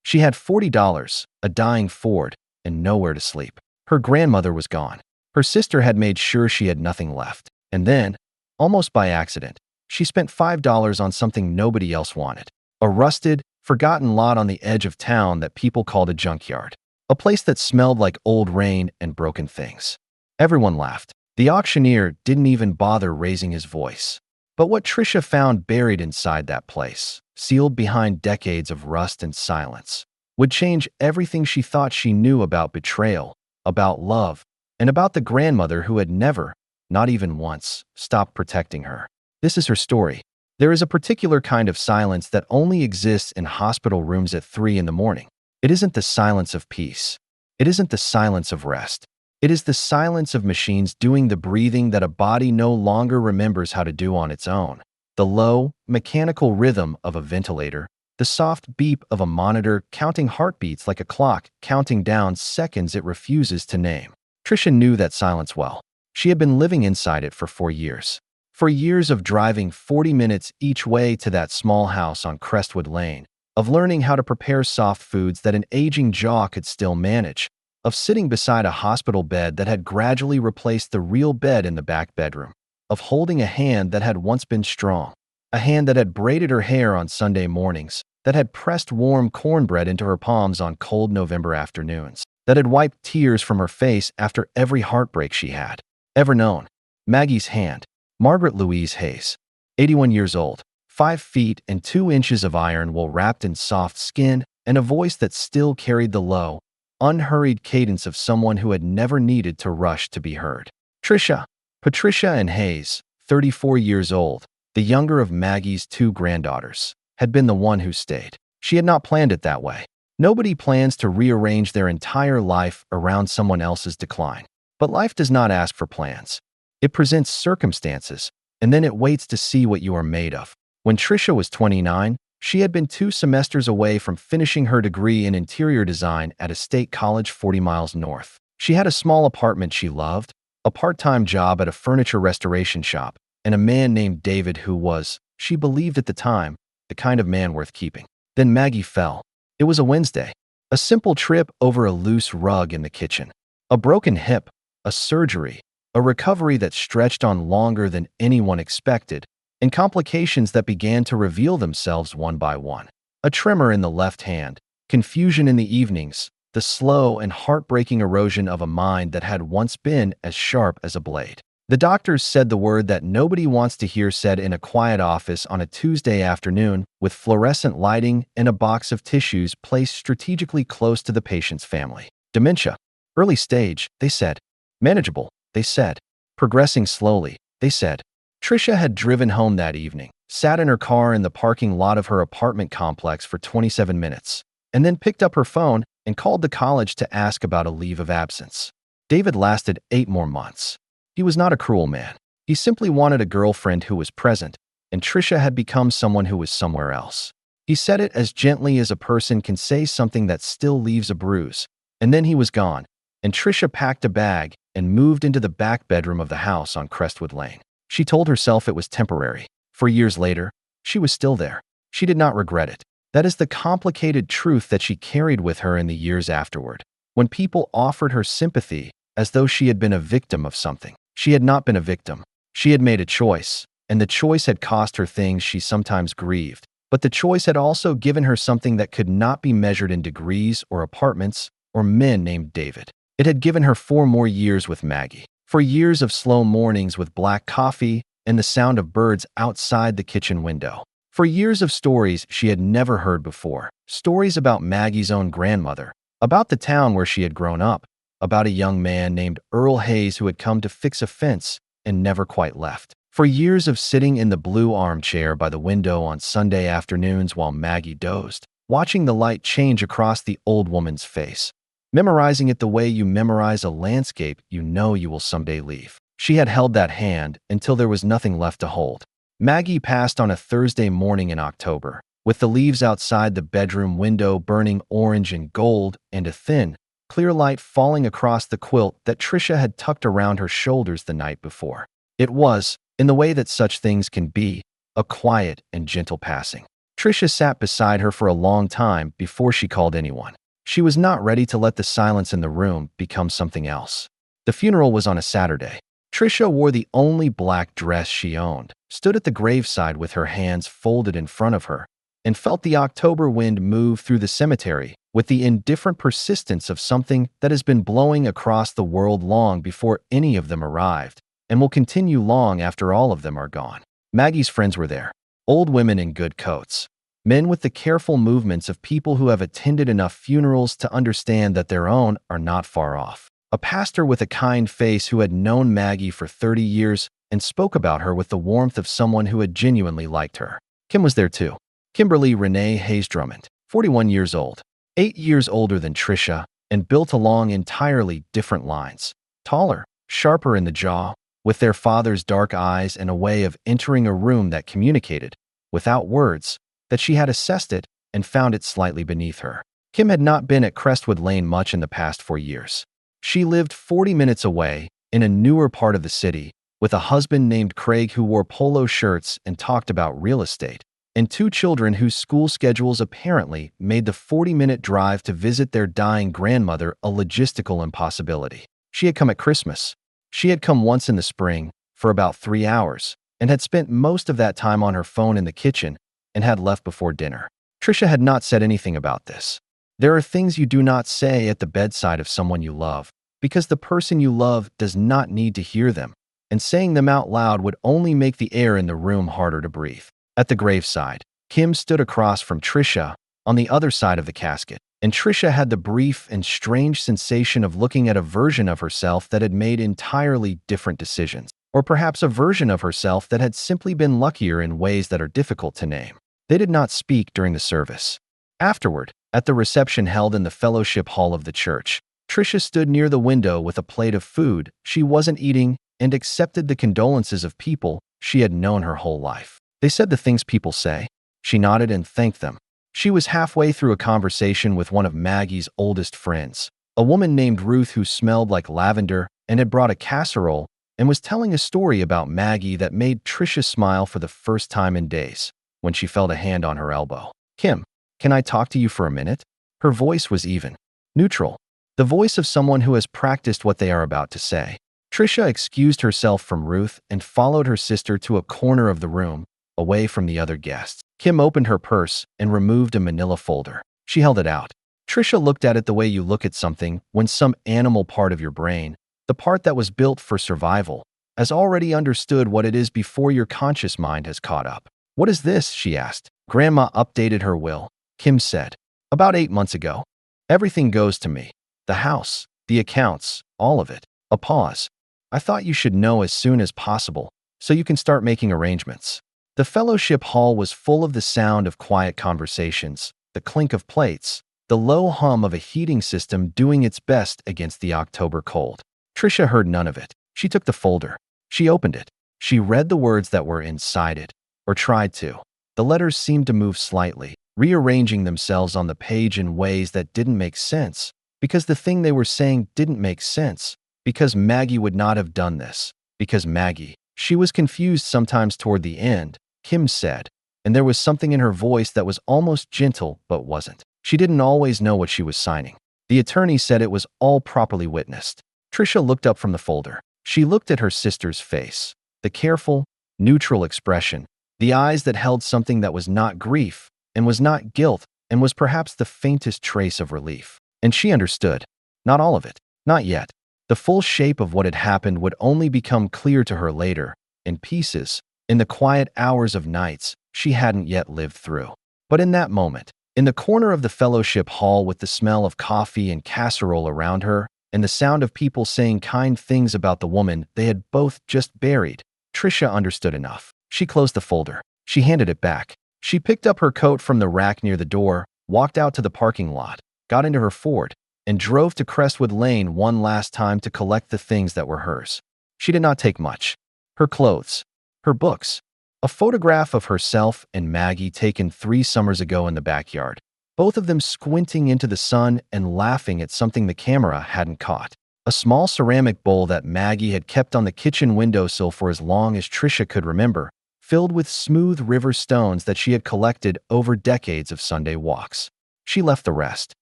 She had $40, a dying Ford, and nowhere to sleep. Her grandmother was gone. Her sister had made sure she had nothing left. And then, almost by accident, she spent $5 on something nobody else wanted. A rusted, forgotten lot on the edge of town that people called a junkyard. A place that smelled like old rain and broken things. Everyone laughed. The auctioneer didn't even bother raising his voice. But what Trisha found buried inside that place, sealed behind decades of rust and silence, would change everything she thought she knew about betrayal, about love, and about the grandmother who had never, not even once, stopped protecting her. This is her story. There is a particular kind of silence that only exists in hospital rooms at 3 in the morning. It isn't the silence of peace. It isn't the silence of rest. It is the silence of machines doing the breathing that a body no longer remembers how to do on its own. The low, mechanical rhythm of a ventilator, the soft beep of a monitor counting heartbeats like a clock counting down seconds it refuses to name. Trisha knew that silence well. She had been living inside it for 4 years. For years of driving 40 minutes each way to that small house on Crestwood Lane, of learning how to prepare soft foods that an aging jaw could still manage, of sitting beside a hospital bed that had gradually replaced the real bed in the back bedroom, of holding a hand that had once been strong, a hand that had braided her hair on Sunday mornings, that had pressed warm cornbread into her palms on cold November afternoons, that had wiped tears from her face after every heartbreak she had ever known. Maggie's hand. Margaret Louise Hayes, 81 years old, 5 feet and 2 inches of iron wool wrapped in soft skin, and a voice that still carried the low, unhurried cadence of someone who had never needed to rush to be heard. Trisha. Patricia Ann Hayes, 34 years old, the younger of Maggie's 2 granddaughters, had been the one who stayed. She had not planned it that way. Nobody plans to rearrange their entire life around someone else's decline. But life does not ask for plans. It presents circumstances, and then it waits to see what you are made of. When Trisha was 29, she had been 2 semesters away from finishing her degree in interior design at a state college 40 miles north. She had a small apartment she loved, a part-time job at a furniture restoration shop, and a man named David who was, she believed at the time, the kind of man worth keeping. Then Maggie fell. It was a Wednesday. A simple trip over a loose rug in the kitchen. A broken hip, a surgery, a recovery that stretched on longer than anyone expected, and complications that began to reveal themselves one by one. A tremor in the left hand, confusion in the evenings, the slow and heartbreaking erosion of a mind that had once been as sharp as a blade. The doctors said the word that nobody wants to hear said in a quiet office on a Tuesday afternoon with fluorescent lighting and a box of tissues placed strategically close to the patient's family. Dementia. Early stage, they said. Manageable, they said. Progressing slowly, they said. Trisha had driven home that evening, sat in her car in the parking lot of her apartment complex for 27 minutes, and then picked up her phone and called the college to ask about a leave of absence. David lasted 8 more months. He was not a cruel man. He simply wanted a girlfriend who was present, and Trisha had become someone who was somewhere else. He said it as gently as a person can say something that still leaves a bruise, and then he was gone, and Trisha packed a bag and moved into the back bedroom of the house on Crestwood Lane. She told herself it was temporary. 4 years later, she was still there. She did not regret it. That is the complicated truth that she carried with her in the years afterward. When people offered her sympathy as though she had been a victim of something, she had not been a victim. She had made a choice, and the choice had cost her things she sometimes grieved. But the choice had also given her something that could not be measured in degrees or apartments or men named David. It had given her 4 more years with Maggie. 4 years of slow mornings with black coffee and the sound of birds outside the kitchen window. 4 years of stories she had never heard before. Stories about Maggie's own grandmother, about the town where she had grown up, about a young man named Earl Hayes who had come to fix a fence and never quite left. 4 years of sitting in the blue armchair by the window on Sunday afternoons while Maggie dozed, watching the light change across the old woman's face, memorizing it the way you memorize a landscape you know you will someday leave. She had held that hand until there was nothing left to hold. Maggie passed on a Thursday morning in October, with the leaves outside the bedroom window burning orange and gold and a thin, clear light falling across the quilt that Trisha had tucked around her shoulders the night before. It was, in the way that such things can be, a quiet and gentle passing. Trisha sat beside her for a long time before she called anyone. She was not ready to let the silence in the room become something else. The funeral was on a Saturday. Trisha wore the only black dress she owned, stood at the graveside with her hands folded in front of her, and felt the October wind move through the cemetery with the indifferent persistence of something that has been blowing across the world long before any of them arrived, and will continue long after all of them are gone. Maggie's friends were there. Old women in good coats. Men with the careful movements of people who have attended enough funerals to understand that their own are not far off. A pastor with a kind face who had known Maggie for 30 years and spoke about her with the warmth of someone who had genuinely liked her. Kim was there too. Kimberly Renee Hayes Drummond, 41 years old, 8 years older than Trisha, and built along entirely different lines. Taller, sharper in the jaw, with their father's dark eyes and a way of entering a room that communicated, without words, that she had assessed it and found it slightly beneath her. Kim had not been at Crestwood Lane much in the past 4 years. She lived 40 minutes away, in a newer part of the city, with a husband named Craig who wore polo shirts and talked about real estate, and 2 children whose school schedules apparently made the 40-minute drive to visit their dying grandmother a logistical impossibility. She had come at Christmas. She had come once in the spring, for about 3 hours, and had spent most of that time on her phone in the kitchen and had left before dinner. Trisha had not said anything about this. There are things you do not say at the bedside of someone you love, because the person you love does not need to hear them, and saying them out loud would only make the air in the room harder to breathe. At the graveside, Kim stood across from Trisha, on the other side of the casket, and Trisha had the brief and strange sensation of looking at a version of herself that had made entirely different decisions, or perhaps a version of herself that had simply been luckier in ways that are difficult to name. They did not speak during the service. Afterward, at the reception held in the fellowship hall of the church, Trisha stood near the window with a plate of food she wasn't eating and accepted the condolences of people she had known her whole life. They said the things people say. She nodded and thanked them. She was halfway through a conversation with one of Maggie's oldest friends, a woman named Ruth who smelled like lavender and had brought a casserole and was telling a story about Maggie that made Trisha smile for the first time in days, when she felt a hand on her elbow. "Kim, can I talk to you for a minute?" Her voice was even, neutral, the voice of someone who has practiced what they are about to say. Trisha excused herself from Ruth and followed her sister to a corner of the room, away from the other guests. Kim opened her purse and removed a manila folder. She held it out. Trisha looked at it the way you look at something when some animal part of your brain, the part that was built for survival, has already understood what it is before your conscious mind has caught up. "What is this?" she asked. "Grandma updated her will," Kim said. "About 8 months ago. Everything goes to me. The house, the accounts, all of it." A pause. "I thought you should know as soon as possible, so you can start making arrangements." The fellowship hall was full of the sound of quiet conversations, the clink of plates, the low hum of a heating system doing its best against the October cold. Trisha heard none of it. She took the folder. She opened it. She read the words that were inside it, or tried to. The letters seemed to move slightly, rearranging themselves on the page in ways that didn't make sense, because the thing they were saying didn't make sense, because Maggie would not have done this, because Maggie. She was confused sometimes toward the end, Kim said, and there was something in her voice that was almost gentle but wasn't. She didn't always know what she was signing. The attorney said it was all properly witnessed. Trisha looked up from the folder. She looked at her sister's face, the careful, neutral expression, the eyes that held something that was not grief and was not guilt and was perhaps the faintest trace of relief. And she understood. Not all of it. Not yet. The full shape of what had happened would only become clear to her later, in pieces, in the quiet hours of nights she hadn't yet lived through. But in that moment, in the corner of the fellowship hall with the smell of coffee and casserole around her, and the sound of people saying kind things about the woman they had both just buried, Trisha understood enough. She closed the folder. She handed it back. She picked up her coat from the rack near the door, walked out to the parking lot, got into her Ford, and drove to Crestwood Lane one last time to collect the things that were hers. She did not take much. Her clothes, her books, a photograph of herself and Maggie taken 3 summers ago in the backyard, both of them squinting into the sun and laughing at something the camera hadn't caught. A small ceramic bowl that Maggie had kept on the kitchen windowsill for as long as Trisha could remember, filled with smooth river stones that she had collected over decades of Sunday walks. She left the rest.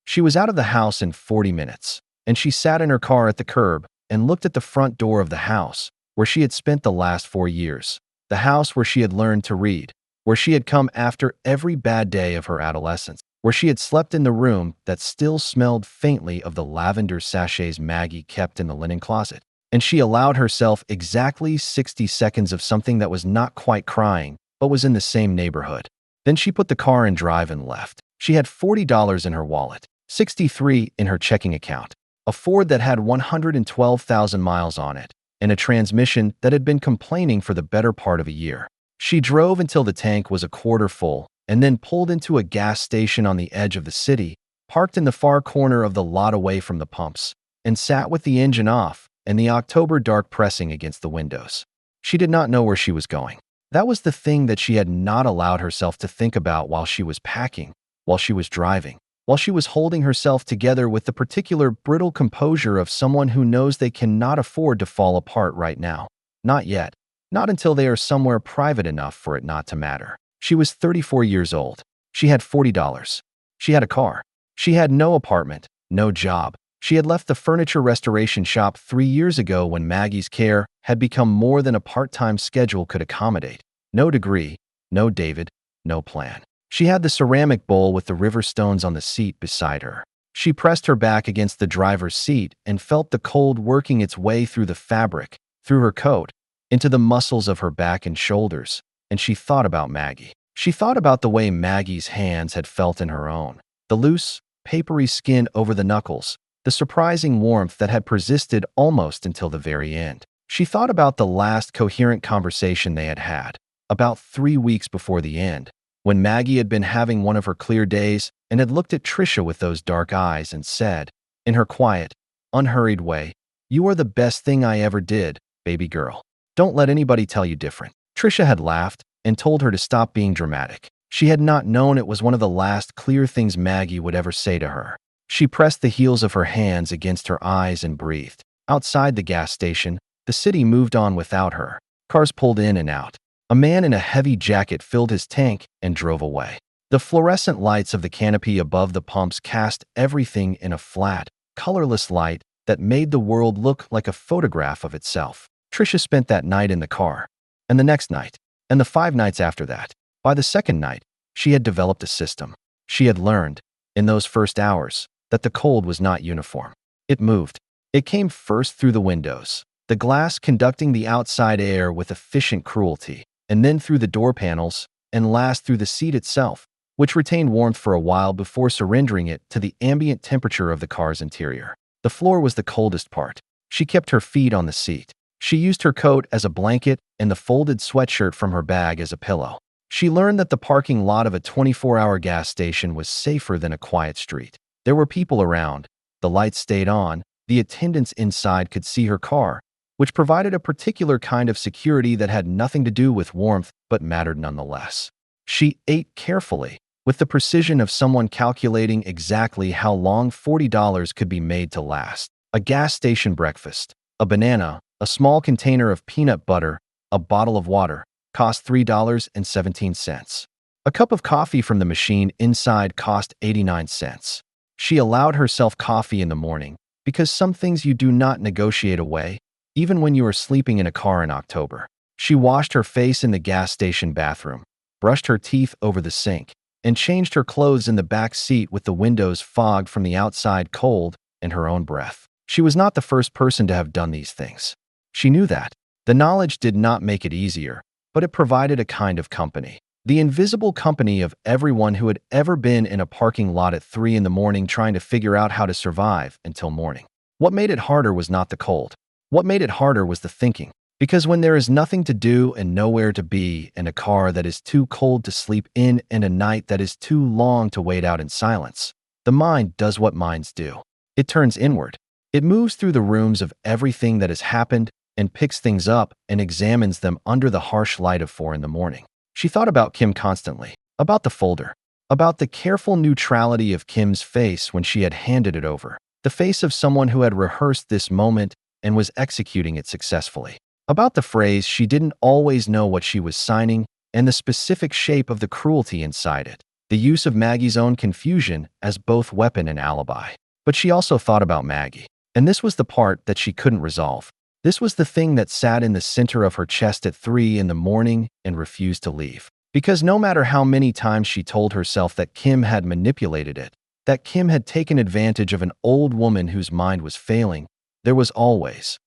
She was out of the house in 40 minutes, and she sat in her car at the curb and looked at the front door of the house where she had spent the last 4 years, the house where she had learned to read, where she had come after every bad day of her adolescence, where she had slept in the room that still smelled faintly of the lavender sachets Maggie kept in the linen closet. And she allowed herself exactly 60 seconds of something that was not quite crying, but was in the same neighborhood. Then she put the car in drive and left. She had $40 in her wallet, 63 in her checking account, a Ford that had 112,000 miles on it, and a transmission that had been complaining for the better part of a year. She drove until the tank was a quarter full, and then pulled into a gas station on the edge of the city, parked in the far corner of the lot away from the pumps, and sat with the engine off and the October dark pressing against the windows. She did not know where she was going. That was the thing that she had not allowed herself to think about while she was packing, while she was driving, while she was holding herself together with the particular brittle composure of someone who knows they cannot afford to fall apart right now. Not yet. Not until they are somewhere private enough for it not to matter. She was 34 years old. She had $40. She had a car. She had no apartment, no job. She had left the furniture restoration shop 3 years ago when Maggie's care had become more than a part-time schedule could accommodate. No degree, no David, no plan. She had the ceramic bowl with the river stones on the seat beside her. She pressed her back against the driver's seat and felt the cold working its way through the fabric, through her coat, into the muscles of her back and shoulders, and she thought about Maggie. She thought about the way Maggie's hands had felt in her own, the loose, papery skin over the knuckles, the surprising warmth that had persisted almost until the very end. She thought about the last coherent conversation they had had, about 3 weeks before the end, when Maggie had been having one of her clear days and had looked at Trisha with those dark eyes and said, in her quiet, unhurried way, "You are the best thing I ever did, baby girl. Don't let anybody tell you different." Trisha had laughed and told her to stop being dramatic. She had not known it was one of the last clear things Maggie would ever say to her. She pressed the heels of her hands against her eyes and breathed. Outside the gas station, the city moved on without her. Cars pulled in and out. A man in a heavy jacket filled his tank and drove away. The fluorescent lights of the canopy above the pumps cast everything in a flat, colorless light that made the world look like a photograph of itself. Trisha spent that night in the car, and the next night, and the 5 nights after that. By the second night, she had developed a system. She had learned, in those first hours, that the cold was not uniform. It moved. It came first through the windows, the glass conducting the outside air with efficient cruelty, and then through the door panels, and last through the seat itself, which retained warmth for a while before surrendering it to the ambient temperature of the car's interior. The floor was the coldest part. She kept her feet on the seat. She used her coat as a blanket and the folded sweatshirt from her bag as a pillow. She learned that the parking lot of a 24-hour gas station was safer than a quiet street. There were people around. The lights stayed on. The attendants inside could see her car, which provided a particular kind of security that had nothing to do with warmth but mattered nonetheless. She ate carefully, with the precision of someone calculating exactly how long $40 could be made to last. A gas station breakfast, a banana, a small container of peanut butter, a bottle of water, cost $3.17. A cup of coffee from the machine inside cost 89 cents. She allowed herself coffee in the morning because some things you do not negotiate away, even when you are sleeping in a car in October. She washed her face in the gas station bathroom, brushed her teeth over the sink, and changed her clothes in the back seat with the windows fogged from the outside cold and her own breath. She was not the first person to have done these things. She knew that. The knowledge did not make it easier, but it provided a kind of company. The invisible company of everyone who had ever been in a parking lot at 3 in the morning trying to figure out how to survive until morning. What made it harder was not the cold. What made it harder was the thinking. Because when there is nothing to do and nowhere to be, and a car that is too cold to sleep in and a night that is too long to wait out in silence, the mind does what minds do. It turns inward. It moves through the rooms of everything that has happened and picks things up and examines them under the harsh light of 4 in the morning. She thought about Kim constantly, about the folder, about the careful neutrality of Kim's face when she had handed it over, the face of someone who had rehearsed this moment and was executing it successfully. About the phrase, she didn't always know what she was signing and the specific shape of the cruelty inside it. The use of Maggie's own confusion as both weapon and alibi. But she also thought about Maggie. And this was the part that she couldn't resolve. This was the thing that sat in the center of her chest at 3 in the morning and refused to leave. Because no matter how many times she told herself that Kim had manipulated it, that Kim had taken advantage of an old woman whose mind was failing, there was always,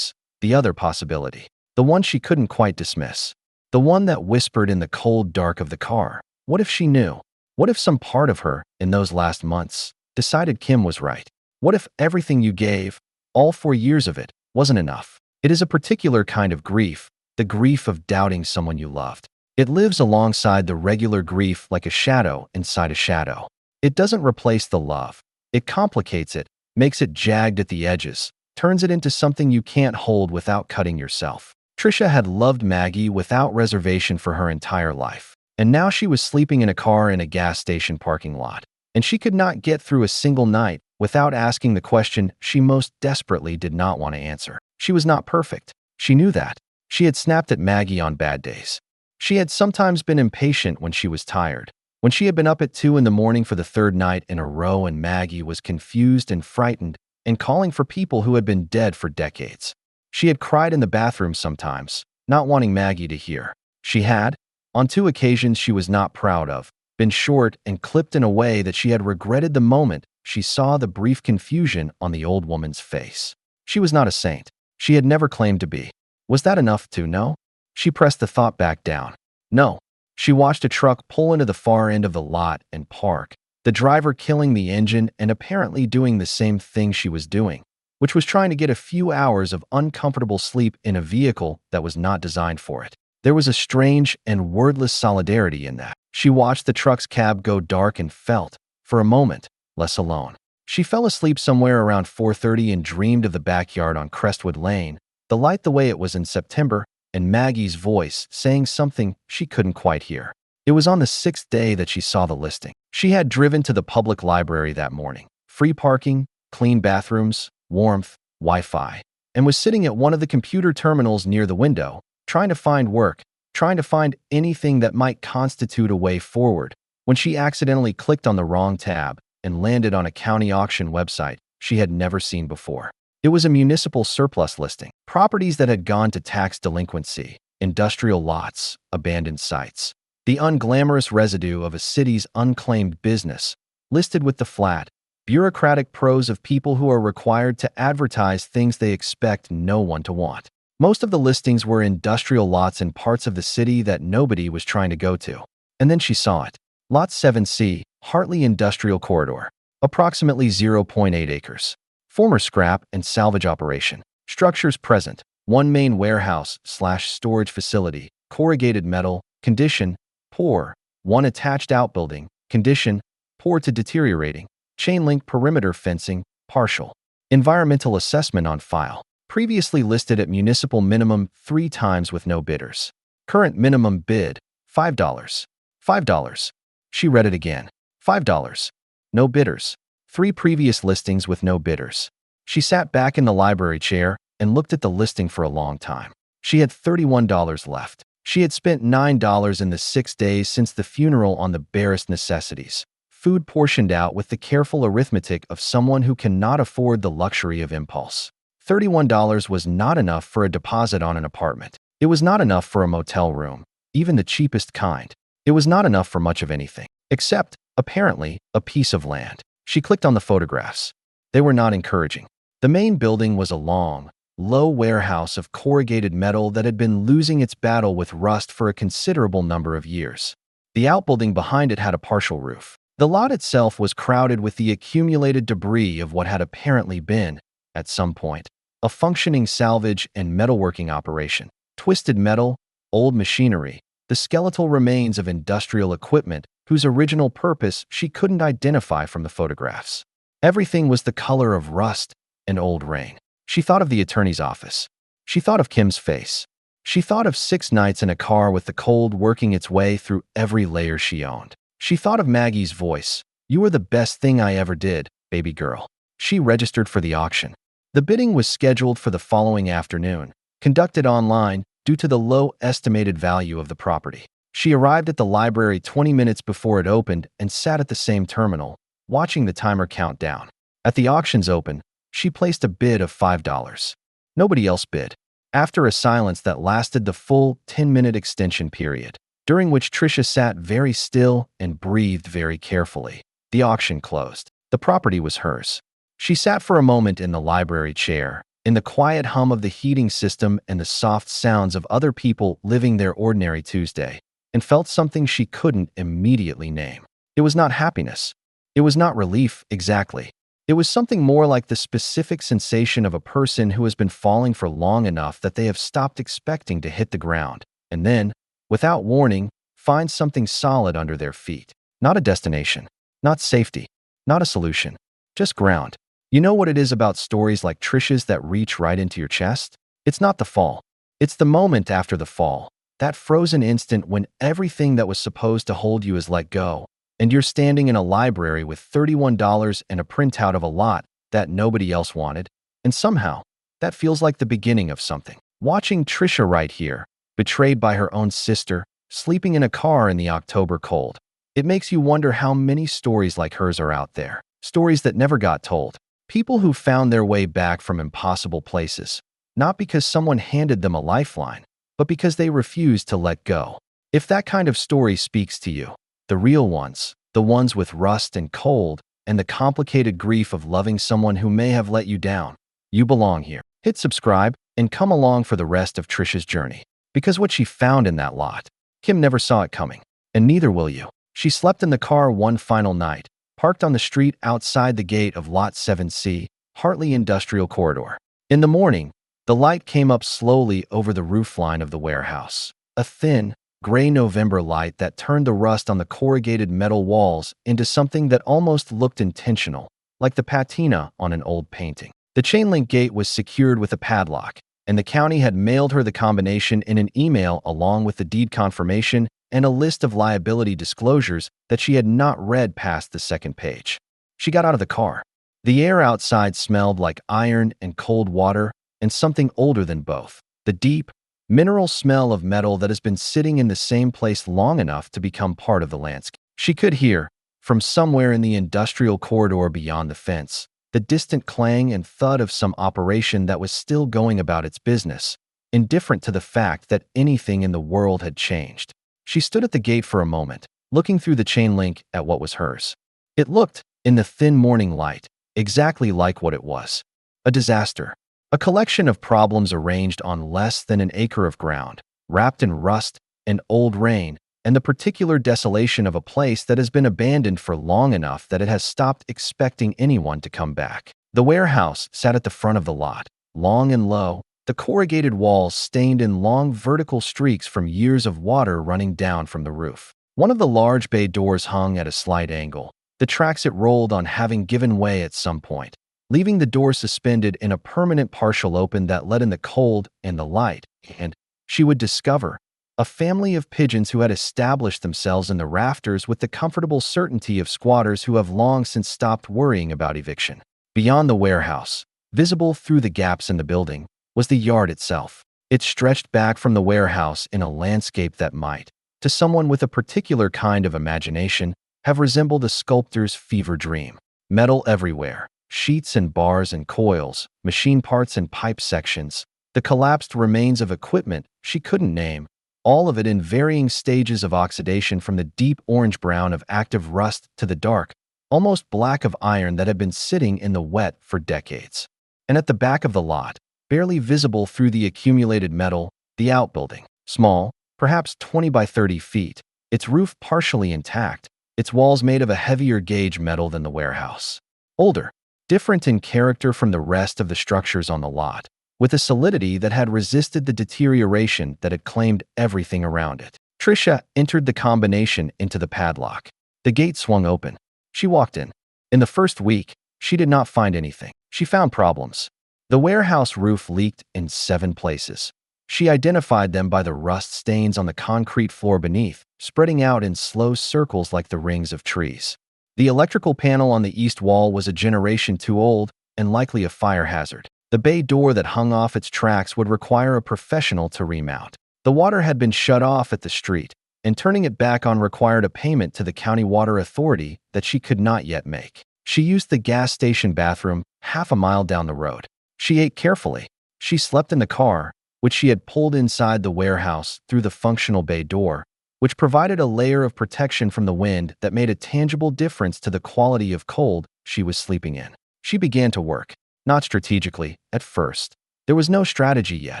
the other possibility. The one she couldn't quite dismiss. The one that whispered in the cold dark of the car. What if she knew? What if some part of her, in those last months, decided Kim was right? What if everything you gave, all 4 years of it, wasn't enough? It is a particular kind of grief, the grief of doubting someone you loved. It lives alongside the regular grief like a shadow inside a shadow. It doesn't replace the love. It complicates it, makes it jagged at the edges, turns it into something you can't hold without cutting yourself. Trisha had loved Maggie without reservation for her entire life. And now she was sleeping in a car in a gas station parking lot. And she could not get through a single night without asking the question she most desperately did not want to answer. She was not perfect. She knew that. She had snapped at Maggie on bad days. She had sometimes been impatient when she was tired. When she had been up at 2 in the morning for the 3rd night in a row and Maggie was confused and frightened and calling for people who had been dead for decades. She had cried in the bathroom sometimes, not wanting Maggie to hear. She had, on 2 occasions she was not proud of, been short and clipped in a way that she had regretted the moment she saw the brief confusion on the old woman's face. She was not a saint. She had never claimed to be. Was that enough to know? She pressed the thought back down. No. She watched a truck pull into the far end of the lot and park, the driver killing the engine and apparently doing the same thing she was doing, which was trying to get a few hours of uncomfortable sleep in a vehicle that was not designed for it. There was a strange and wordless solidarity in that. She watched the truck's cab go dark and felt, for a moment, less alone. She fell asleep somewhere around 4:30 and dreamed of the backyard on Crestwood Lane, the light the way it was in September, and Maggie's voice saying something she couldn't quite hear. It was on the 6th day that she saw the listing. She had driven to the public library that morning. Free parking, clean bathrooms, warmth, Wi-Fi, and was sitting at one of the computer terminals near the window, trying to find work, trying to find anything that might constitute a way forward, when she accidentally clicked on the wrong tab and landed on a county auction website she had never seen before. It was a municipal surplus listing, properties that had gone to tax delinquency, industrial lots, abandoned sites, the unglamorous residue of a city's unclaimed business, listed with the flat, bureaucratic prose of people who are required to advertise things they expect no one to want. Most of the listings were industrial lots in parts of the city that nobody was trying to go to. And then she saw it. Lot 7C, Hartley Industrial Corridor, approximately 0.8 acres. Former scrap and salvage operation. Structures present. 1 main warehouse/storage facility. Corrugated metal. Condition, poor. 1 attached outbuilding. Condition, poor to deteriorating. Chain link perimeter fencing, partial. Environmental assessment on file. Previously listed at municipal minimum 3 times with no bidders. Current minimum bid, $5. $5. She read it again. $5. No bidders. 3 previous listings with no bidders. She sat back in the library chair and looked at the listing for a long time. She had $31 left. She had spent $9 in the 6 days since the funeral on the barest necessities. Food portioned out with the careful arithmetic of someone who cannot afford the luxury of impulse. $31 was not enough for a deposit on an apartment. It was not enough for a motel room, even the cheapest kind. It was not enough for much of anything, except, apparently, a piece of land. She clicked on the photographs. They were not encouraging. The main building was a long, low warehouse of corrugated metal that had been losing its battle with rust for a considerable number of years. The outbuilding behind it had a partial roof. The lot itself was crowded with the accumulated debris of what had apparently been, at some point, a functioning salvage and metalworking operation. Twisted metal, old machinery, the skeletal remains of industrial equipment whose original purpose she couldn't identify from the photographs. Everything was the color of rust and old rain. She thought of the attorney's office. She thought of Kim's face. She thought of 6 nights in a car with the cold working its way through every layer she owned. She thought of Maggie's voice. "You were the best thing I ever did, baby girl." She registered for the auction. The bidding was scheduled for the following afternoon, conducted online due to the low estimated value of the property. She arrived at the library 20 minutes before it opened and sat at the same terminal, watching the timer count down. At the auction's open, she placed a bid of $5. Nobody else bid. After a silence that lasted the full 10-minute extension period, during which Trisha sat very still and breathed very carefully, the auction closed. The property was hers. She sat for a moment in the library chair, in the quiet hum of the heating system and the soft sounds of other people living their ordinary Tuesday, and felt something she couldn't immediately name. It was not happiness. It was not relief, exactly. It was something more like the specific sensation of a person who has been falling for long enough that they have stopped expecting to hit the ground, and then, without warning, find something solid under their feet. Not a destination, not safety, not a solution, just ground. You know what it is about stories like Trisha's that reach right into your chest? It's not the fall. It's the moment after the fall, that frozen instant when everything that was supposed to hold you is let go, and you're standing in a library with $31 and a printout of a lot that nobody else wanted, and somehow, that feels like the beginning of something. Watching Trisha right here, betrayed by her own sister, sleeping in a car in the October cold, it makes you wonder how many stories like hers are out there. Stories that never got told. People who found their way back from impossible places, not because someone handed them a lifeline, but because they refused to let go. If that kind of story speaks to you, the real ones, the ones with rust and cold, and the complicated grief of loving someone who may have let you down, you belong here. Hit subscribe and come along for the rest of Trisha's journey. Because what she found in that lot, Kim never saw it coming, and neither will you. She slept in the car one final night, parked on the street outside the gate of Lot 7C, Hartley Industrial Corridor. In the morning, the light came up slowly over the roofline of the warehouse. A thin, gray November light that turned the rust on the corrugated metal walls into something that almost looked intentional, like the patina on an old painting. The chain-link gate was secured with a padlock, and the county had mailed her the combination in an email along with the deed confirmation and a list of liability disclosures that she had not read past the second page. She got out of the car. The air outside smelled like iron and cold water and something older than both. The deep, mineral smell of metal that has been sitting in the same place long enough to become part of the landscape. She could hear, from somewhere in the industrial corridor beyond the fence, the distant clang and thud of some operation that was still going about its business, indifferent to the fact that anything in the world had changed. She stood at the gate for a moment, looking through the chain link at what was hers. It looked, in the thin morning light, exactly like what it was. A disaster. A collection of problems arranged on less than an acre of ground, wrapped in rust and old rain, and the particular desolation of a place that has been abandoned for long enough that it has stopped expecting anyone to come back. The warehouse sat at the front of the lot, long and low, the corrugated walls stained in long vertical streaks from years of water running down from the roof. One of the large bay doors hung at a slight angle, the tracks it rolled on having given way at some point, leaving the door suspended in a permanent partial open that let in the cold and the light, and, she would discover, a family of pigeons who had established themselves in the rafters with the comfortable certainty of squatters who have long since stopped worrying about eviction. Beyond the warehouse, visible through the gaps in the building, was the yard itself. It stretched back from the warehouse in a landscape that might, to someone with a particular kind of imagination, have resembled a sculptor's fever dream. Metal everywhere, sheets and bars and coils, machine parts and pipe sections, the collapsed remains of equipment she couldn't name, all of it in varying stages of oxidation from the deep orange-brown of active rust to the dark, almost black of iron that had been sitting in the wet for decades. And at the back of the lot, barely visible through the accumulated metal, the outbuilding, small, perhaps 20 by 30 feet, its roof partially intact, its walls made of a heavier gauge metal than the warehouse. Older, different in character from the rest of the structures on the lot, with a solidity that had resisted the deterioration that had claimed everything around it. Trisha entered the combination into the padlock. The gate swung open. She walked in. In the first week, she did not find anything. She found problems. The warehouse roof leaked in 7 places. She identified them by the rust stains on the concrete floor beneath, spreading out in slow circles like the rings of trees. The electrical panel on the east wall was a generation too old and likely a fire hazard. The bay door that hung off its tracks would require a professional to remount. The water had been shut off at the street, and turning it back on required a payment to the county water authority that she could not yet make. She used the gas station bathroom half a mile down the road. She ate carefully. She slept in the car, which she had pulled inside the warehouse through the functional bay door, which provided a layer of protection from the wind that made a tangible difference to the quality of cold she was sleeping in. She began to work, not strategically, at first. There was no strategy yet,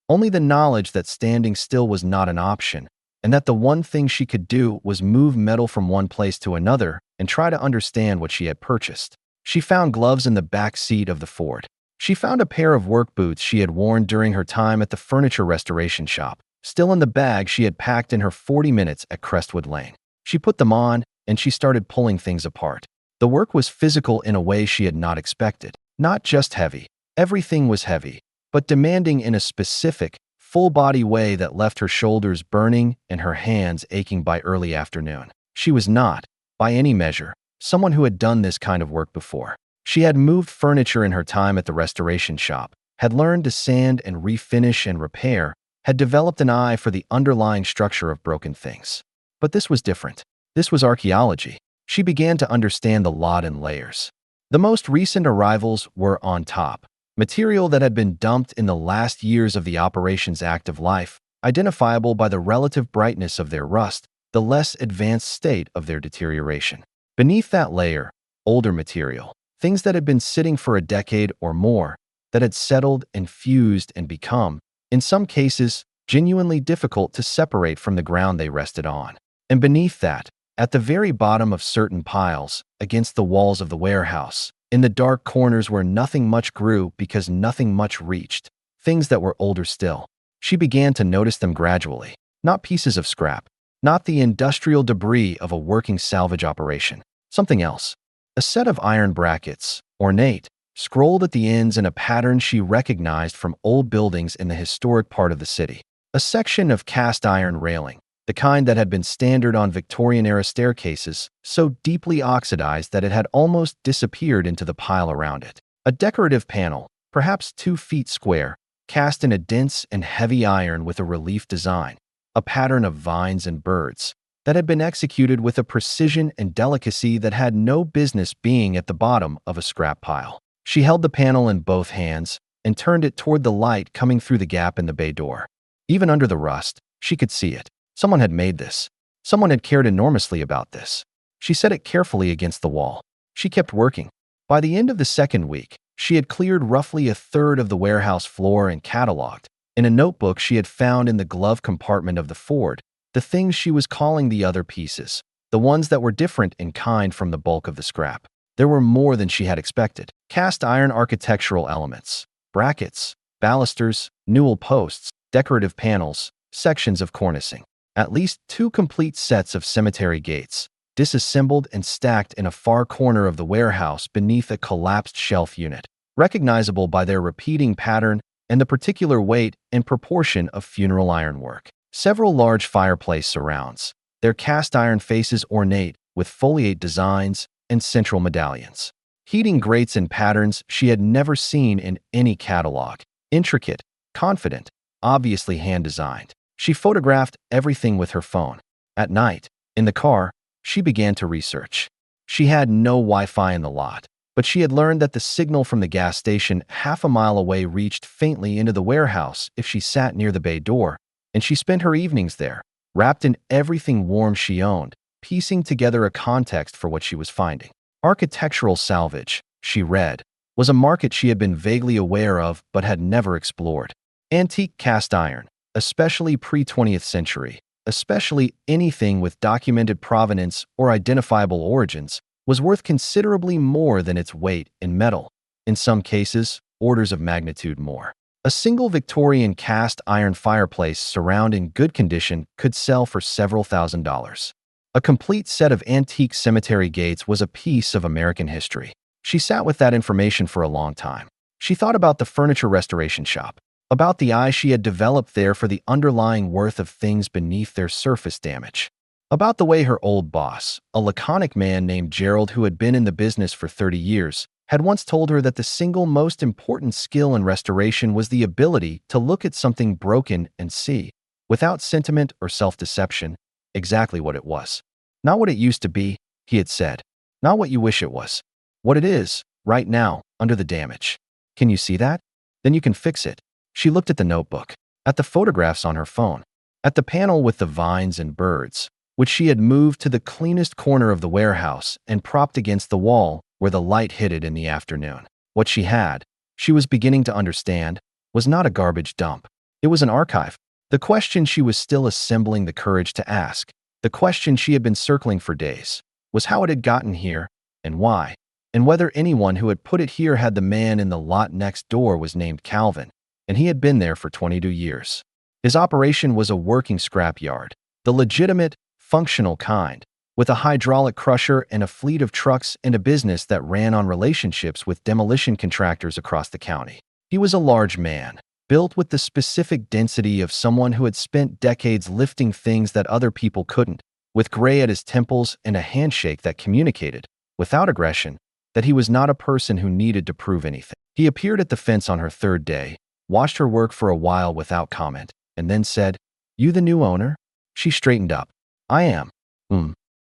only the knowledge that standing still was not an option, and that the one thing she could do was move metal from one place to another and try to understand what she had purchased. She found gloves in the back seat of the Ford. She found a pair of work boots she had worn during her time at the furniture restoration shop, still in the bag she had packed in her 40 minutes at Crestwood Lane. She put them on, and she started pulling things apart. The work was physical in a way she had not expected. Not just heavy. Everything was heavy, but demanding in a specific, full-body way that left her shoulders burning and her hands aching by early afternoon. She was not, by any measure, someone who had done this kind of work before. She had moved furniture in her time at the restoration shop, had learned to sand and refinish and repair, had developed an eye for the underlying structure of broken things. But this was different. This was archaeology. She began to understand the lot in layers. The most recent arrivals were on top, material that had been dumped in the last years of the operation's active life, identifiable by the relative brightness of their rust, the less advanced state of their deterioration. Beneath that layer, older material, things that had been sitting for a decade or more, that had settled and fused and become, in some cases, genuinely difficult to separate from the ground they rested on. And beneath that, at the very bottom of certain piles, against the walls of the warehouse, in the dark corners where nothing much grew because nothing much reached, things that were older still. She began to notice them gradually, not pieces of scrap, not the industrial debris of a working salvage operation, something else. A set of iron brackets, ornate, scrolled at the ends in a pattern she recognized from old buildings in the historic part of the city. A section of cast iron railing, the kind that had been standard on Victorian-era staircases, so deeply oxidized that it had almost disappeared into the pile around it. A decorative panel, perhaps 2 feet square, cast in a dense and heavy iron with a relief design, a pattern of vines and birds, that had been executed with a precision and delicacy that had no business being at the bottom of a scrap pile. She held the panel in both hands and turned it toward the light coming through the gap in the bay door. Even under the rust, she could see it. Someone had made this. Someone had cared enormously about this. She set it carefully against the wall. She kept working. By the end of the second week, she had cleared roughly a third of the warehouse floor and cataloged, in a notebook she had found in the glove compartment of the Ford, the things she was calling the other pieces, the ones that were different in kind from the bulk of the scrap. There were more than she had expected. Cast iron architectural elements, brackets, balusters, newel posts, decorative panels, sections of cornicing. At least 2 complete sets of cemetery gates, disassembled and stacked in a far corner of the warehouse beneath a collapsed shelf unit, recognizable by their repeating pattern and the particular weight and proportion of funeral ironwork. Several large fireplace surrounds, their cast iron faces ornate with foliate designs and central medallions. Heating grates in patterns she had never seen in any catalog. Intricate, confident, obviously hand-designed. She photographed everything with her phone. At night, in the car, she began to research. She had no Wi-Fi in the lot, but she had learned that the signal from the gas station half a mile away reached faintly into the warehouse if she sat near the bay door, and she spent her evenings there, wrapped in everything warm she owned, piecing together a context for what she was finding. Architectural salvage, she read, was a market she had been vaguely aware of but had never explored. Antique cast iron, especially pre-20th century, especially anything with documented provenance or identifiable origins, was worth considerably more than its weight in metal, in some cases, orders of magnitude more. A single Victorian cast iron fireplace surround in good condition could sell for several $1,000s. A complete set of antique cemetery gates was a piece of American history. She sat with that information for a long time. She thought about the furniture restoration shop, about the eye she had developed there for the underlying worth of things beneath their surface damage, about the way her old boss, a laconic man named Gerald who had been in the business for 30 years, had once told her that the single most important skill in restoration was the ability to look at something broken and see, without sentiment or self-deception, exactly what it was. Not what it used to be, he had said. Not what you wish it was. What it is, right now, under the damage. Can you see that? Then you can fix it. She looked at the notebook, at the photographs on her phone, at the panel with the vines and birds, which she had moved to the cleanest corner of the warehouse and propped against the wall where the light hit it in the afternoon. What she had, she was beginning to understand, was not a garbage dump. It was an archive. The question she was still assembling the courage to ask, the question she had been circling for days, was how it had gotten here and why, and whether anyone who had put it here had the man in the lot next door was named Calvin, and he had been there for 22 years. His operation was a working scrapyard, the legitimate, functional kind, with a hydraulic crusher and a fleet of trucks and a business that ran on relationships with demolition contractors across the county. He was a large man, built with the specific density of someone who had spent decades lifting things that other people couldn't, with gray at his temples and a handshake that communicated, without aggression, that he was not a person who needed to prove anything. He appeared at the fence on her third day, watched her work for a while without comment, and then said, "You the new owner?" She straightened up. "I am."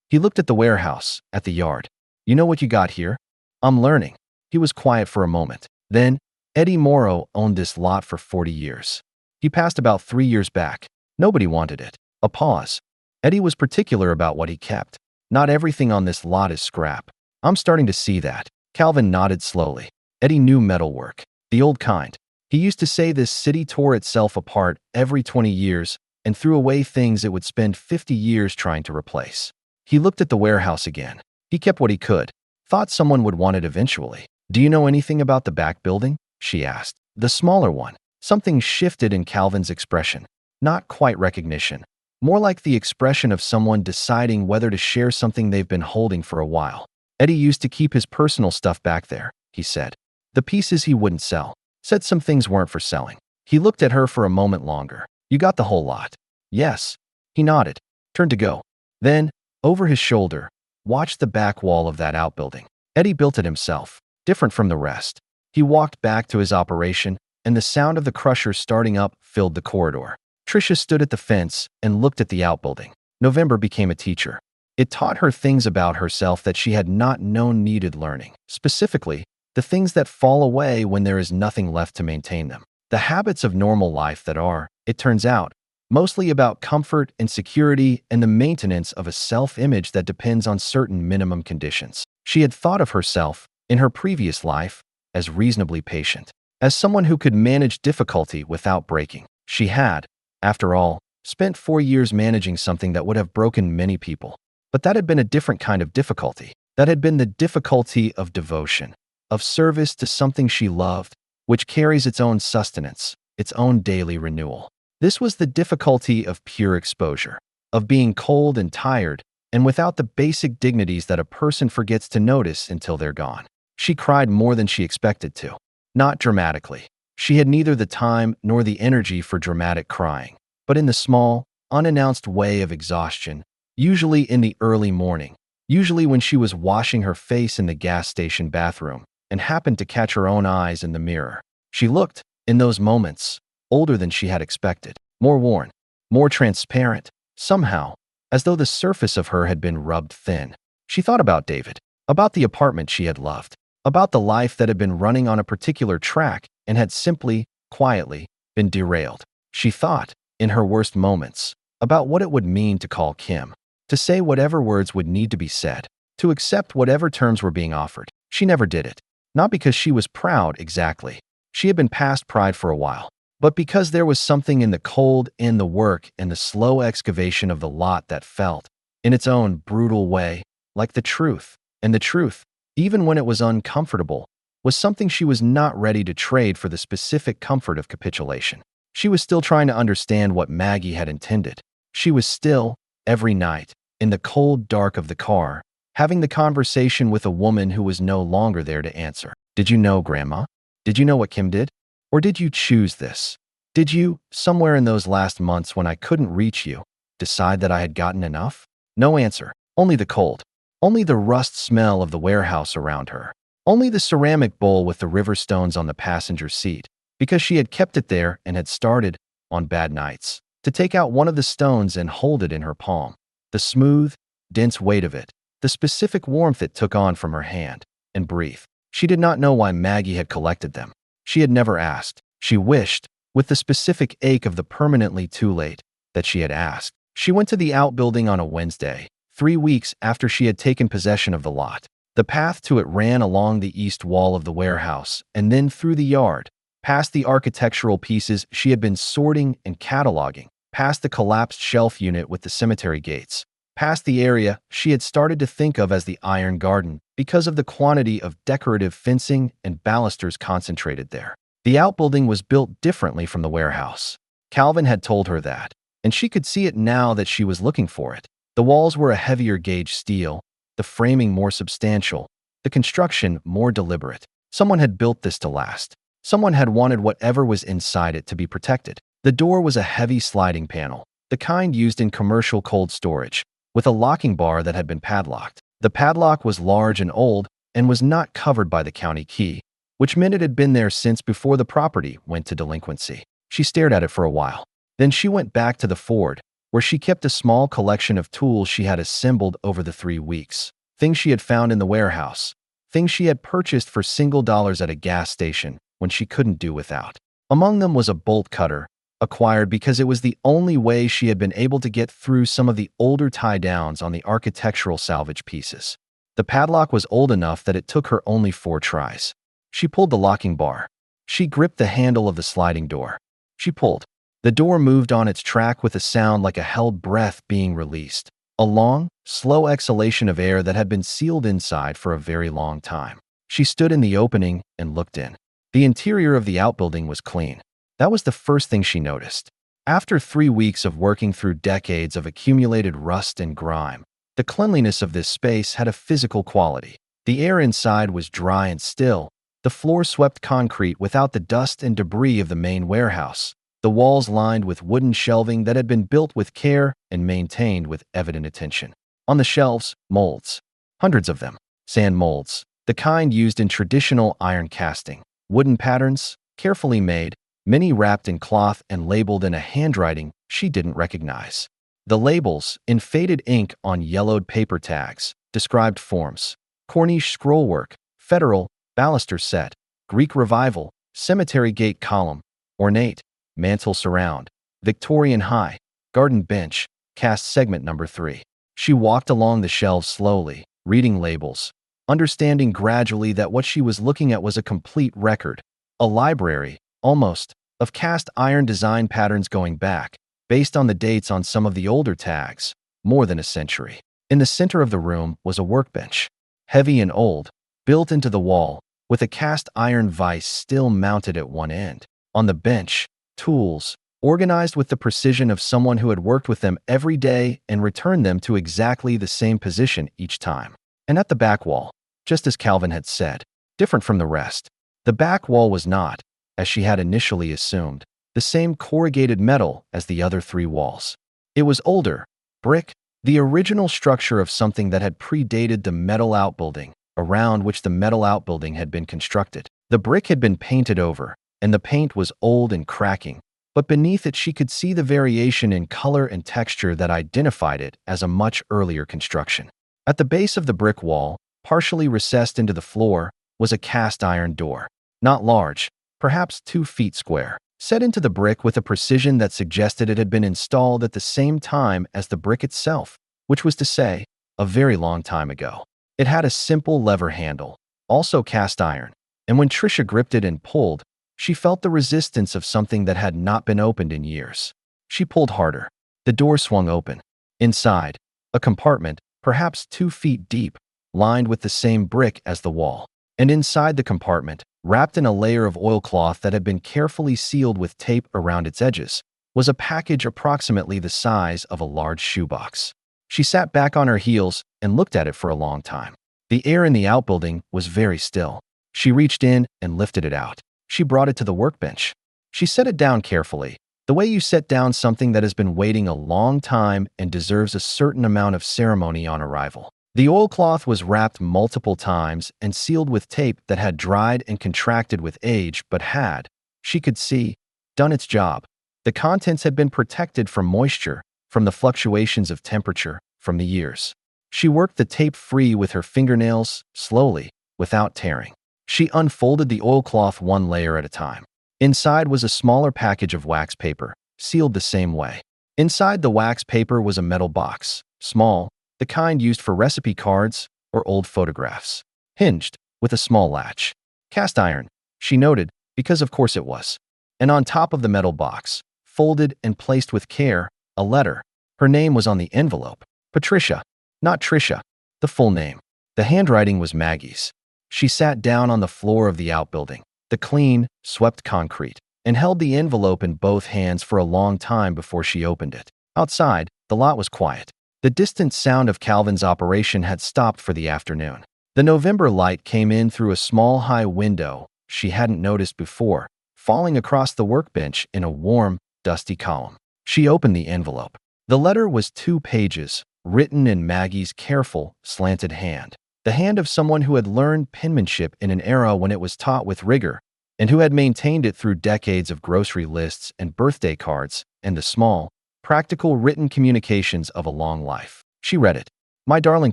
He looked at the warehouse, at the yard. "You know what you got here?" "I'm learning." He was quiet for a moment. Then, Eddie Morrow owned this lot for 40 years. He passed about 3 years back. Nobody wanted it. A pause. Eddie was particular about what he kept. "Not everything on this lot is scrap." "I'm starting to see that." Calvin nodded slowly. Eddie knew metalwork. The old kind. He used to say this city tore itself apart every 20 years and threw away things it would spend 50 years trying to replace. He looked at the warehouse again. He kept what he could. Thought someone would want it eventually. "Do you know anything about the back building?" she asked. "The smaller one." Something shifted in Calvin's expression. Not quite recognition. More like the expression of someone deciding whether to share something they've been holding for a while. "Eddie used to keep his personal stuff back there," he said. "The pieces he wouldn't sell. Said some things weren't for selling." He looked at her for a moment longer. "You got the whole lot?" "Yes." He nodded. Turned to go. Then, over his shoulder, watched the back wall of that outbuilding. Eddie built it himself, different from the rest. He walked back to his operation, and the sound of the crusher starting up filled the corridor. Tricia stood at the fence and looked at the outbuilding. November became a teacher. It taught her things about herself that she had not known needed learning. Specifically, the things that fall away when there is nothing left to maintain them. The habits of normal life that are, it turns out, mostly about comfort and security and the maintenance of a self-image that depends on certain minimum conditions. She had thought of herself, in her previous life, as reasonably patient, as someone who could manage difficulty without breaking. She had, after all, spent 4 years managing something that would have broken many people. But that had been a different kind of difficulty. That had been the difficulty of devotion, of service to something she loved, which carries its own sustenance, its own daily renewal. This was the difficulty of pure exposure, of being cold and tired, and without the basic dignities that a person forgets to notice until they're gone. She cried more than she expected to. Not dramatically. She had neither the time nor the energy for dramatic crying, but in the small, unannounced way of exhaustion, usually in the early morning, usually when she was washing her face in the gas station bathroom and happened to catch her own eyes in the mirror. She looked, in those moments, older than she had expected, more worn, more transparent, somehow, as though the surface of her had been rubbed thin. She thought about David, about the apartment she had loved, about the life that had been running on a particular track and had simply, quietly, been derailed. She thought, in her worst moments, about what it would mean to call Kim, to say whatever words would need to be said, to accept whatever terms were being offered. She never did it. Not because she was proud exactly. She had been past pride for a while. But because there was something in the cold, in the work, and the slow excavation of the lot that felt, in its own brutal way, like the truth. And the truth, even when it was uncomfortable, was something she was not ready to trade for the specific comfort of capitulation. She was still trying to understand what Maggie had intended. She was still, every night, in the cold dark of the car, having the conversation with a woman who was no longer there to answer. "Did you know, Grandma? Did you know what Kim did? Or did you choose this? Did you, somewhere in those last months when I couldn't reach you, decide that I had gotten enough?" No answer. Only the cold. Only the rust smell of the warehouse around her. Only the ceramic bowl with the river stones on the passenger seat, because she had kept it there and had started, on bad nights, to take out one of the stones and hold it in her palm. The smooth, dense weight of it, the specific warmth it took on from her hand, and breathe. She did not know why Maggie had collected them. She had never asked. She wished, with the specific ache of the permanently too late, that she had asked. She went to the outbuilding on a Wednesday, 3 weeks after she had taken possession of the lot. The path to it ran along the east wall of the warehouse and then through the yard, past the architectural pieces she had been sorting and cataloging, past the collapsed shelf unit with the cemetery gates, past the area she had started to think of as the Iron Garden because of the quantity of decorative fencing and balusters concentrated there. The outbuilding was built differently from the warehouse. Calvin had told her that, and she could see it now that she was looking for it. The walls were a heavier gauge steel, the framing more substantial, the construction more deliberate. Someone had built this to last. Someone had wanted whatever was inside it to be protected. The door was a heavy sliding panel, the kind used in commercial cold storage, with a locking bar that had been padlocked. The padlock was large and old and was not covered by the county key, which meant it had been there since before the property went to delinquency. She stared at it for a while. Then she went back to the Ford, where she kept a small collection of tools she had assembled over the 3 weeks. Things she had found in the warehouse, things she had purchased for single dollars at a gas station when she couldn't do without. Among them was a bolt cutter, acquired because it was the only way she had been able to get through some of the older tie-downs on the architectural salvage pieces. The padlock was old enough that it took her only 4 tries. She pulled the locking bar. She gripped the handle of the sliding door. She pulled. The door moved on its track with a sound like a held breath being released, a long, slow exhalation of air that had been sealed inside for a very long time. She stood in the opening and looked in. The interior of the outbuilding was clean. That was the first thing she noticed. After 3 weeks of working through decades of accumulated rust and grime, the cleanliness of this space had a physical quality. The air inside was dry and still, the floor swept concrete without the dust and debris of the main warehouse, the walls lined with wooden shelving that had been built with care and maintained with evident attention. On the shelves, molds. Hundreds of them. Sand molds, the kind used in traditional iron casting. Wooden patterns, carefully made, many wrapped in cloth and labeled in a handwriting she didn't recognize. The labels, in faded ink on yellowed paper tags, described forms: Corniche scrollwork, Federal, baluster set, Greek Revival, cemetery gate column, ornate, mantle surround, Victorian high, garden bench, cast segment number 3. She walked along the shelves slowly, reading labels, understanding gradually that what she was looking at was a complete record, a library, almost, of cast iron design patterns going back, based on the dates on some of the older tags, more than a century. In the center of the room was a workbench, heavy and old, built into the wall, with a cast iron vise still mounted at one end. On the bench, tools, organized with the precision of someone who had worked with them every day and returned them to exactly the same position each time. And at the back wall, just as Calvin had said, different from the rest, the back wall was not, as she had initially assumed, the same corrugated metal as the other 3 walls. It was older, brick, the original structure of something that had predated the metal outbuilding, around which the metal outbuilding had been constructed. The brick had been painted over, and the paint was old and cracking, but beneath it she could see the variation in color and texture that identified it as a much earlier construction. At the base of the brick wall, partially recessed into the floor, was a cast iron door. Not large, perhaps 2 feet square, set into the brick with a precision that suggested it had been installed at the same time as the brick itself, which was to say, a very long time ago. It had a simple lever handle, also cast iron, and when Trisha gripped it and pulled, she felt the resistance of something that had not been opened in years. She pulled harder. The door swung open. Inside, a compartment, perhaps 2 feet deep, lined with the same brick as the wall. And inside the compartment, wrapped in a layer of oilcloth that had been carefully sealed with tape around its edges, was a package approximately the size of a large shoebox. She sat back on her heels and looked at it for a long time. The air in the outbuilding was very still. She reached in and lifted it out. She brought it to the workbench. She set it down carefully, the way you set down something that has been waiting a long time and deserves a certain amount of ceremony on arrival. The oilcloth was wrapped multiple times and sealed with tape that had dried and contracted with age but had, she could see, done its job. The contents had been protected from moisture, from the fluctuations of temperature, from the years. She worked the tape free with her fingernails, slowly, without tearing. She unfolded the oilcloth one layer at a time. Inside was a smaller package of wax paper, sealed the same way. Inside the wax paper was a metal box, small, the kind used for recipe cards or old photographs. Hinged, with a small latch. Cast iron, she noted, because of course it was. And on top of the metal box, folded and placed with care, a letter. Her name was on the envelope. Patricia, not Trisha, the full name. The handwriting was Maggie's. She sat down on the floor of the outbuilding, the clean, swept concrete, and held the envelope in both hands for a long time before she opened it. Outside, the lot was quiet. The distant sound of Calvin's operation had stopped for the afternoon. The November light came in through a small high window she hadn't noticed before, falling across the workbench in a warm, dusty column. She opened the envelope. The letter was 2 pages, written in Maggie's careful, slanted hand. The hand of someone who had learned penmanship in an era when it was taught with rigor, and who had maintained it through decades of grocery lists and birthday cards and the small, practical written communications of a long life. She read it. My darling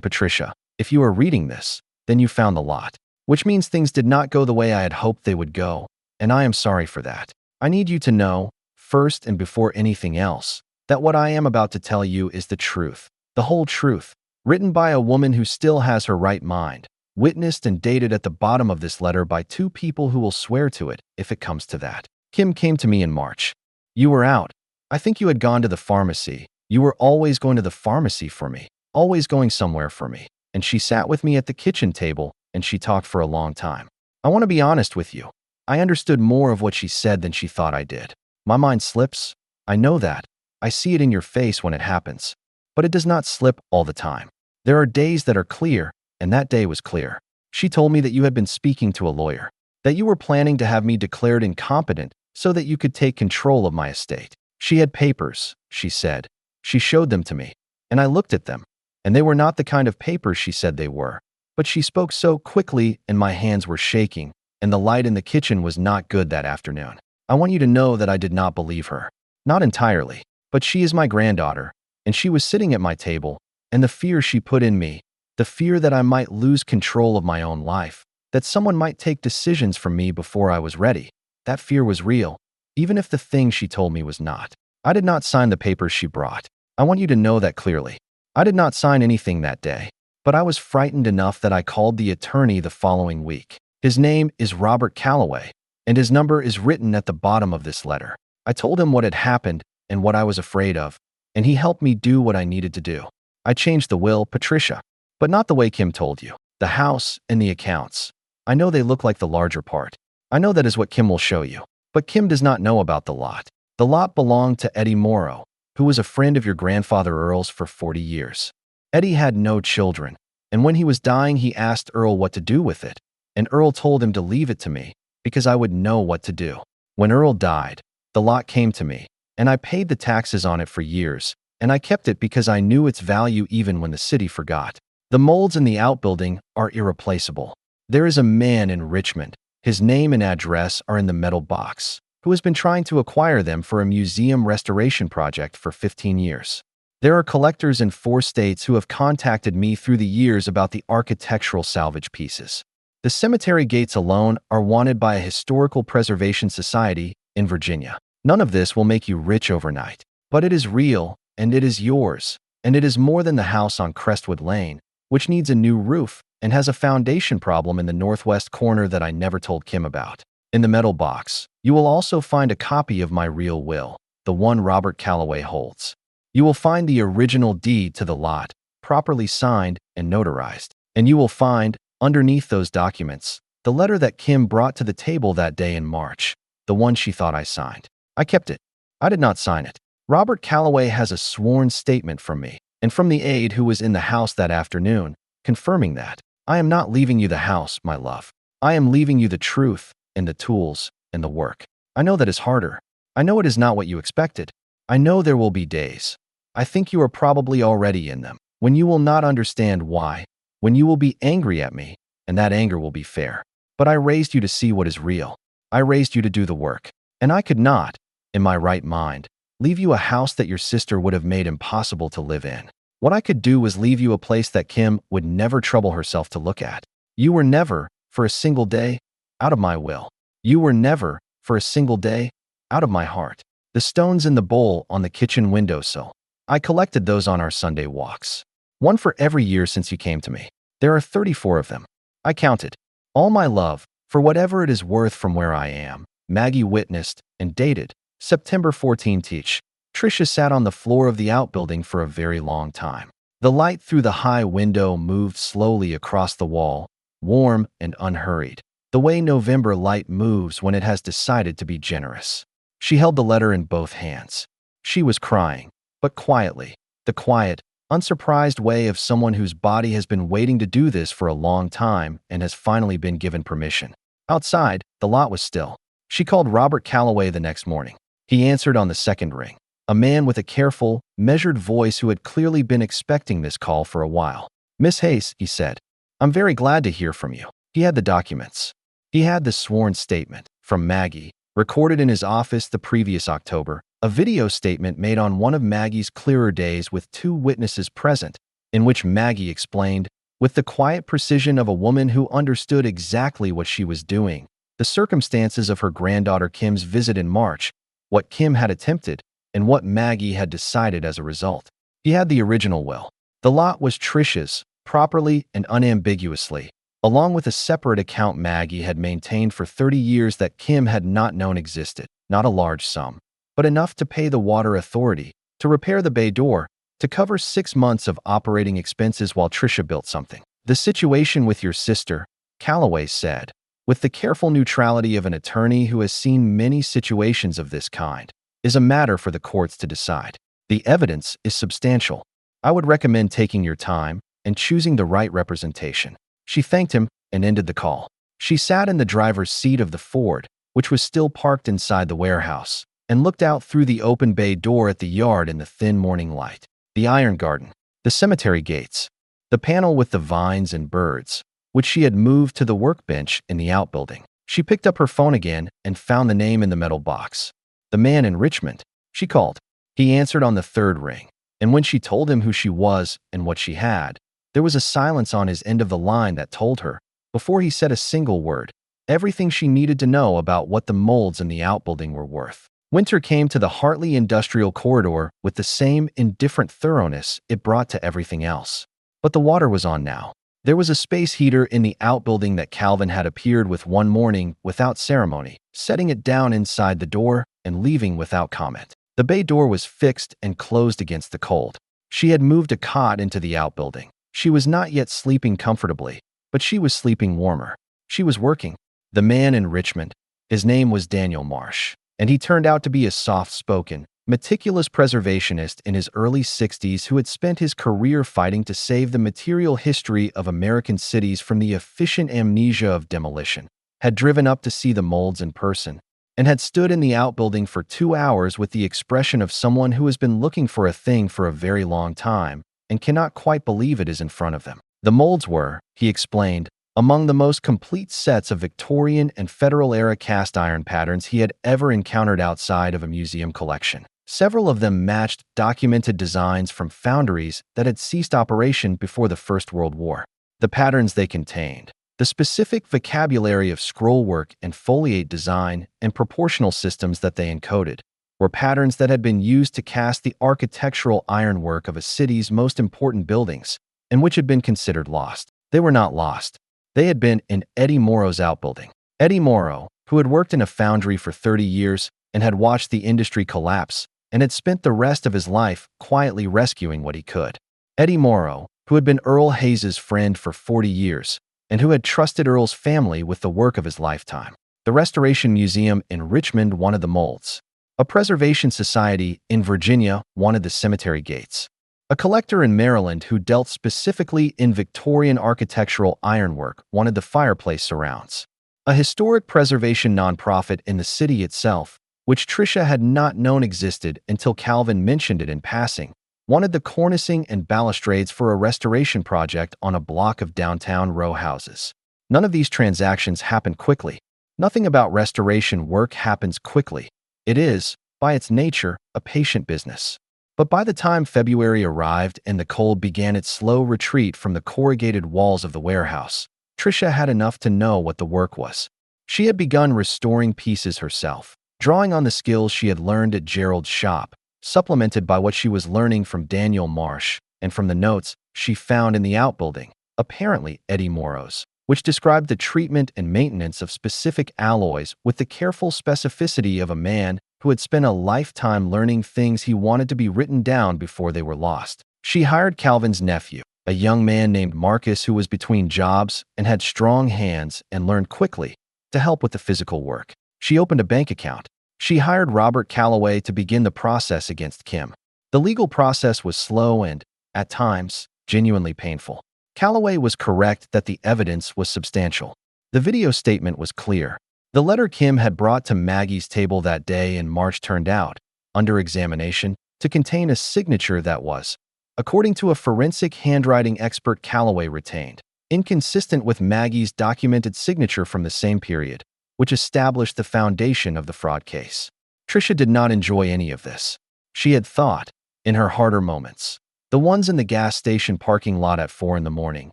Patricia, if you are reading this, then you found the lot. Which means things did not go the way I had hoped they would go, and I am sorry for that. I need you to know, first and before anything else, that what I am about to tell you is the truth, the whole truth, written by a woman who still has her right mind, witnessed and dated at the bottom of this letter by 2 people who will swear to it if it comes to that. Kim came to me in March. You were out. I think you had gone to the pharmacy. You were always going to the pharmacy for me, always going somewhere for me. And she sat with me at the kitchen table, and she talked for a long time. I want to be honest with you. I understood more of what she said than she thought I did. My mind slips. I know that. I see it in your face when it happens. But it does not slip all the time. There are days that are clear, and that day was clear. She told me that you had been speaking to a lawyer, that you were planning to have me declared incompetent so that you could take control of my estate. She had papers, she said. She showed them to me, and I looked at them, and they were not the kind of papers she said they were. But she spoke so quickly, and my hands were shaking, and the light in the kitchen was not good that afternoon. I want you to know that I did not believe her. Not entirely, but she is my granddaughter, and she was sitting at my table, and the fear she put in me, the fear that I might lose control of my own life, that someone might take decisions from me before I was ready, that fear was real, even if the thing she told me was not. I did not sign the papers she brought. I want you to know that clearly. I did not sign anything that day, but I was frightened enough that I called the attorney the following week. His name is Robert Calloway, and his number is written at the bottom of this letter. I told him what had happened and what I was afraid of, and he helped me do what I needed to do. I changed the will, Patricia, but not the way Kim told you. The house and the accounts. I know they look like the larger part. I know that is what Kim will show you. But Kim does not know about the lot. The lot belonged to Eddie Morrow, who was a friend of your grandfather Earl's for 40 years. Eddie had no children, and when he was dying he asked Earl what to do with it, and Earl told him to leave it to me, because I would know what to do. When Earl died, the lot came to me, and I paid the taxes on it for years, and I kept it because I knew its value even when the city forgot. The molds in the outbuilding are irreplaceable. There is a man in Richmond, his name and address are in the metal box, who has been trying to acquire them for a museum restoration project for 15 years. There are collectors in 4 states who have contacted me through the years about the architectural salvage pieces. The cemetery gates alone are wanted by a historical preservation society in Virginia. None of this will make you rich overnight, but it is real, and it is yours, and it is more than the house on Crestwood Lane, which needs a new roof and has a foundation problem in the northwest corner that I never told Kim about. In the metal box, you will also find a copy of my real will, the one Robert Calloway holds. You will find the original deed to the lot, properly signed and notarized. And you will find, underneath those documents, the letter that Kim brought to the table that day in March, the one she thought I signed. I kept it. I did not sign it. Robert Calloway has a sworn statement from me, and from the aide who was in the house that afternoon, confirming that. I am not leaving you the house, my love. I am leaving you the truth, and the tools, and the work. I know that is harder. I know it is not what you expected. I know there will be days. I think you are probably already in them. when you will not understand why, when you will be angry at me, and that anger will be fair. But I raised you to see what is real. I raised you to do the work. And I could not, in my right mind, leave you a house that your sister would have made impossible to live in. What I could do was leave you a place that Kim would never trouble herself to look at. You were never, for a single day, out of my will. You were never, for a single day, out of my heart. The stones in the bowl on the kitchen windowsill. I collected those on our Sunday walks. One for every year since you came to me. There are 34 of them. I counted. All my love, for whatever it is worth from where I am. Maggie witnessed and dated. September 14 teach. Tricia sat on the floor of the outbuilding for a very long time. The light through the high window moved slowly across the wall, warm and unhurried, the way November light moves when it has decided to be generous. She held the letter in both hands. She was crying, but quietly, the quiet, unsurprised way of someone whose body has been waiting to do this for a long time and has finally been given permission. Outside, the lot was still. She called Robert Calloway the next morning. He answered on the second ring. A man with a careful, measured voice who had clearly been expecting this call for a while. "Miss Hayes," he said, "I'm very glad to hear from you." He had the documents. He had the sworn statement from Maggie, recorded in his office the previous October, a video statement made on one of Maggie's clearer days with 2 witnesses present, in which Maggie explained, with the quiet precision of a woman who understood exactly what she was doing, the circumstances of her granddaughter Kim's visit in March, what Kim had attempted, and what Maggie had decided as a result. He had the original will. The lot was Tricia's, properly and unambiguously, along with a separate account Maggie had maintained for 30 years that Kim had not known existed, not a large sum, but enough to pay the water authority, to repair the bay door, to cover 6 months of operating expenses while Tricia built something. "The situation with your sister," Calloway said, with the careful neutrality of an attorney who has seen many situations of this kind, "is a matter for the courts to decide. The evidence is substantial. I would recommend taking your time and choosing the right representation." She thanked him and ended the call. She sat in the driver's seat of the Ford, which was still parked inside the warehouse, and looked out through the open bay door at the yard in the thin morning light. The iron garden, the cemetery gates, the panel with the vines and birds, which she had moved to the workbench in the outbuilding. She picked up her phone again and found the name in the metal box. "The man in Richmond," she called. He answered on the third ring, and when she told him who she was and what she had, there was a silence on his end of the line that told her, before he said a single word, everything she needed to know about what the molds in the outbuilding were worth. Winter came to the Hartley industrial corridor with the same indifferent thoroughness it brought to everything else. But the water was on now. There was a space heater in the outbuilding that Calvin had appeared with one morning without ceremony, setting it down inside the door and leaving without comment. The bay door was fixed and closed against the cold. She had moved a cot into the outbuilding. She was not yet sleeping comfortably, but she was sleeping warmer. She was working. The man in Richmond, his name was Daniel Marsh, and he turned out to be a soft-spoken, meticulous preservationist in his early 60s who had spent his career fighting to save the material history of American cities from the efficient amnesia of demolition, had driven up to see the molds in person, and had stood in the outbuilding for 2 hours with the expression of someone who has been looking for a thing for a very long time and cannot quite believe it is in front of them. The molds were, he explained, among the most complete sets of Victorian and Federal-era cast iron patterns he had ever encountered outside of a museum collection. Several of them matched documented designs from foundries that had ceased operation before the First World War. The patterns they contained, the specific vocabulary of scrollwork and foliate design and proportional systems that they encoded, were patterns that had been used to cast the architectural ironwork of a city's most important buildings, and which had been considered lost. They were not lost. They had been in Eddie Morrow's outbuilding. Eddie Morrow, who had worked in a foundry for 30 years and had watched the industry collapse, and had spent the rest of his life quietly rescuing what he could. Eddie Morrow, who had been Earl Hayes's friend for 40 years, and who had trusted Earl's family with the work of his lifetime. The Restoration Museum in Richmond wanted the molds. A preservation society in Virginia wanted the cemetery gates. A collector in Maryland who dealt specifically in Victorian architectural ironwork wanted the fireplace surrounds. A historic preservation nonprofit in the city itself, which Tricia had not known existed until Calvin mentioned it in passing, wanted the cornicing and balustrades for a restoration project on a block of downtown row houses. None of these transactions happened quickly. Nothing about restoration work happens quickly. It is, by its nature, a patient business. But by the time February arrived and the cold began its slow retreat from the corrugated walls of the warehouse, Tricia had enough to know what the work was. She had begun restoring pieces herself, drawing on the skills she had learned at Gerald's shop, supplemented by what she was learning from Daniel Marsh and from the notes she found in the outbuilding, apparently Eddie Morrow's, which described the treatment and maintenance of specific alloys with the careful specificity of a man who had spent a lifetime learning things he wanted to be written down before they were lost. She hired Calvin's nephew, a young man named Marcus who was between jobs and had strong hands and learned quickly, to help with the physical work. She opened a bank account. She hired Robert Calloway to begin the process against Kim. The legal process was slow and, at times, genuinely painful. Calloway was correct that the evidence was substantial. The video statement was clear. The letter Kim had brought to Maggie's table that day in March turned out, under examination, to contain a signature that was, according to a forensic handwriting expert Calloway retained, inconsistent with Maggie's documented signature from the same period, which established the foundation of the fraud case. Tricia did not enjoy any of this. She had thought, in her harder moments, the ones in the gas station parking lot at 4 in the morning,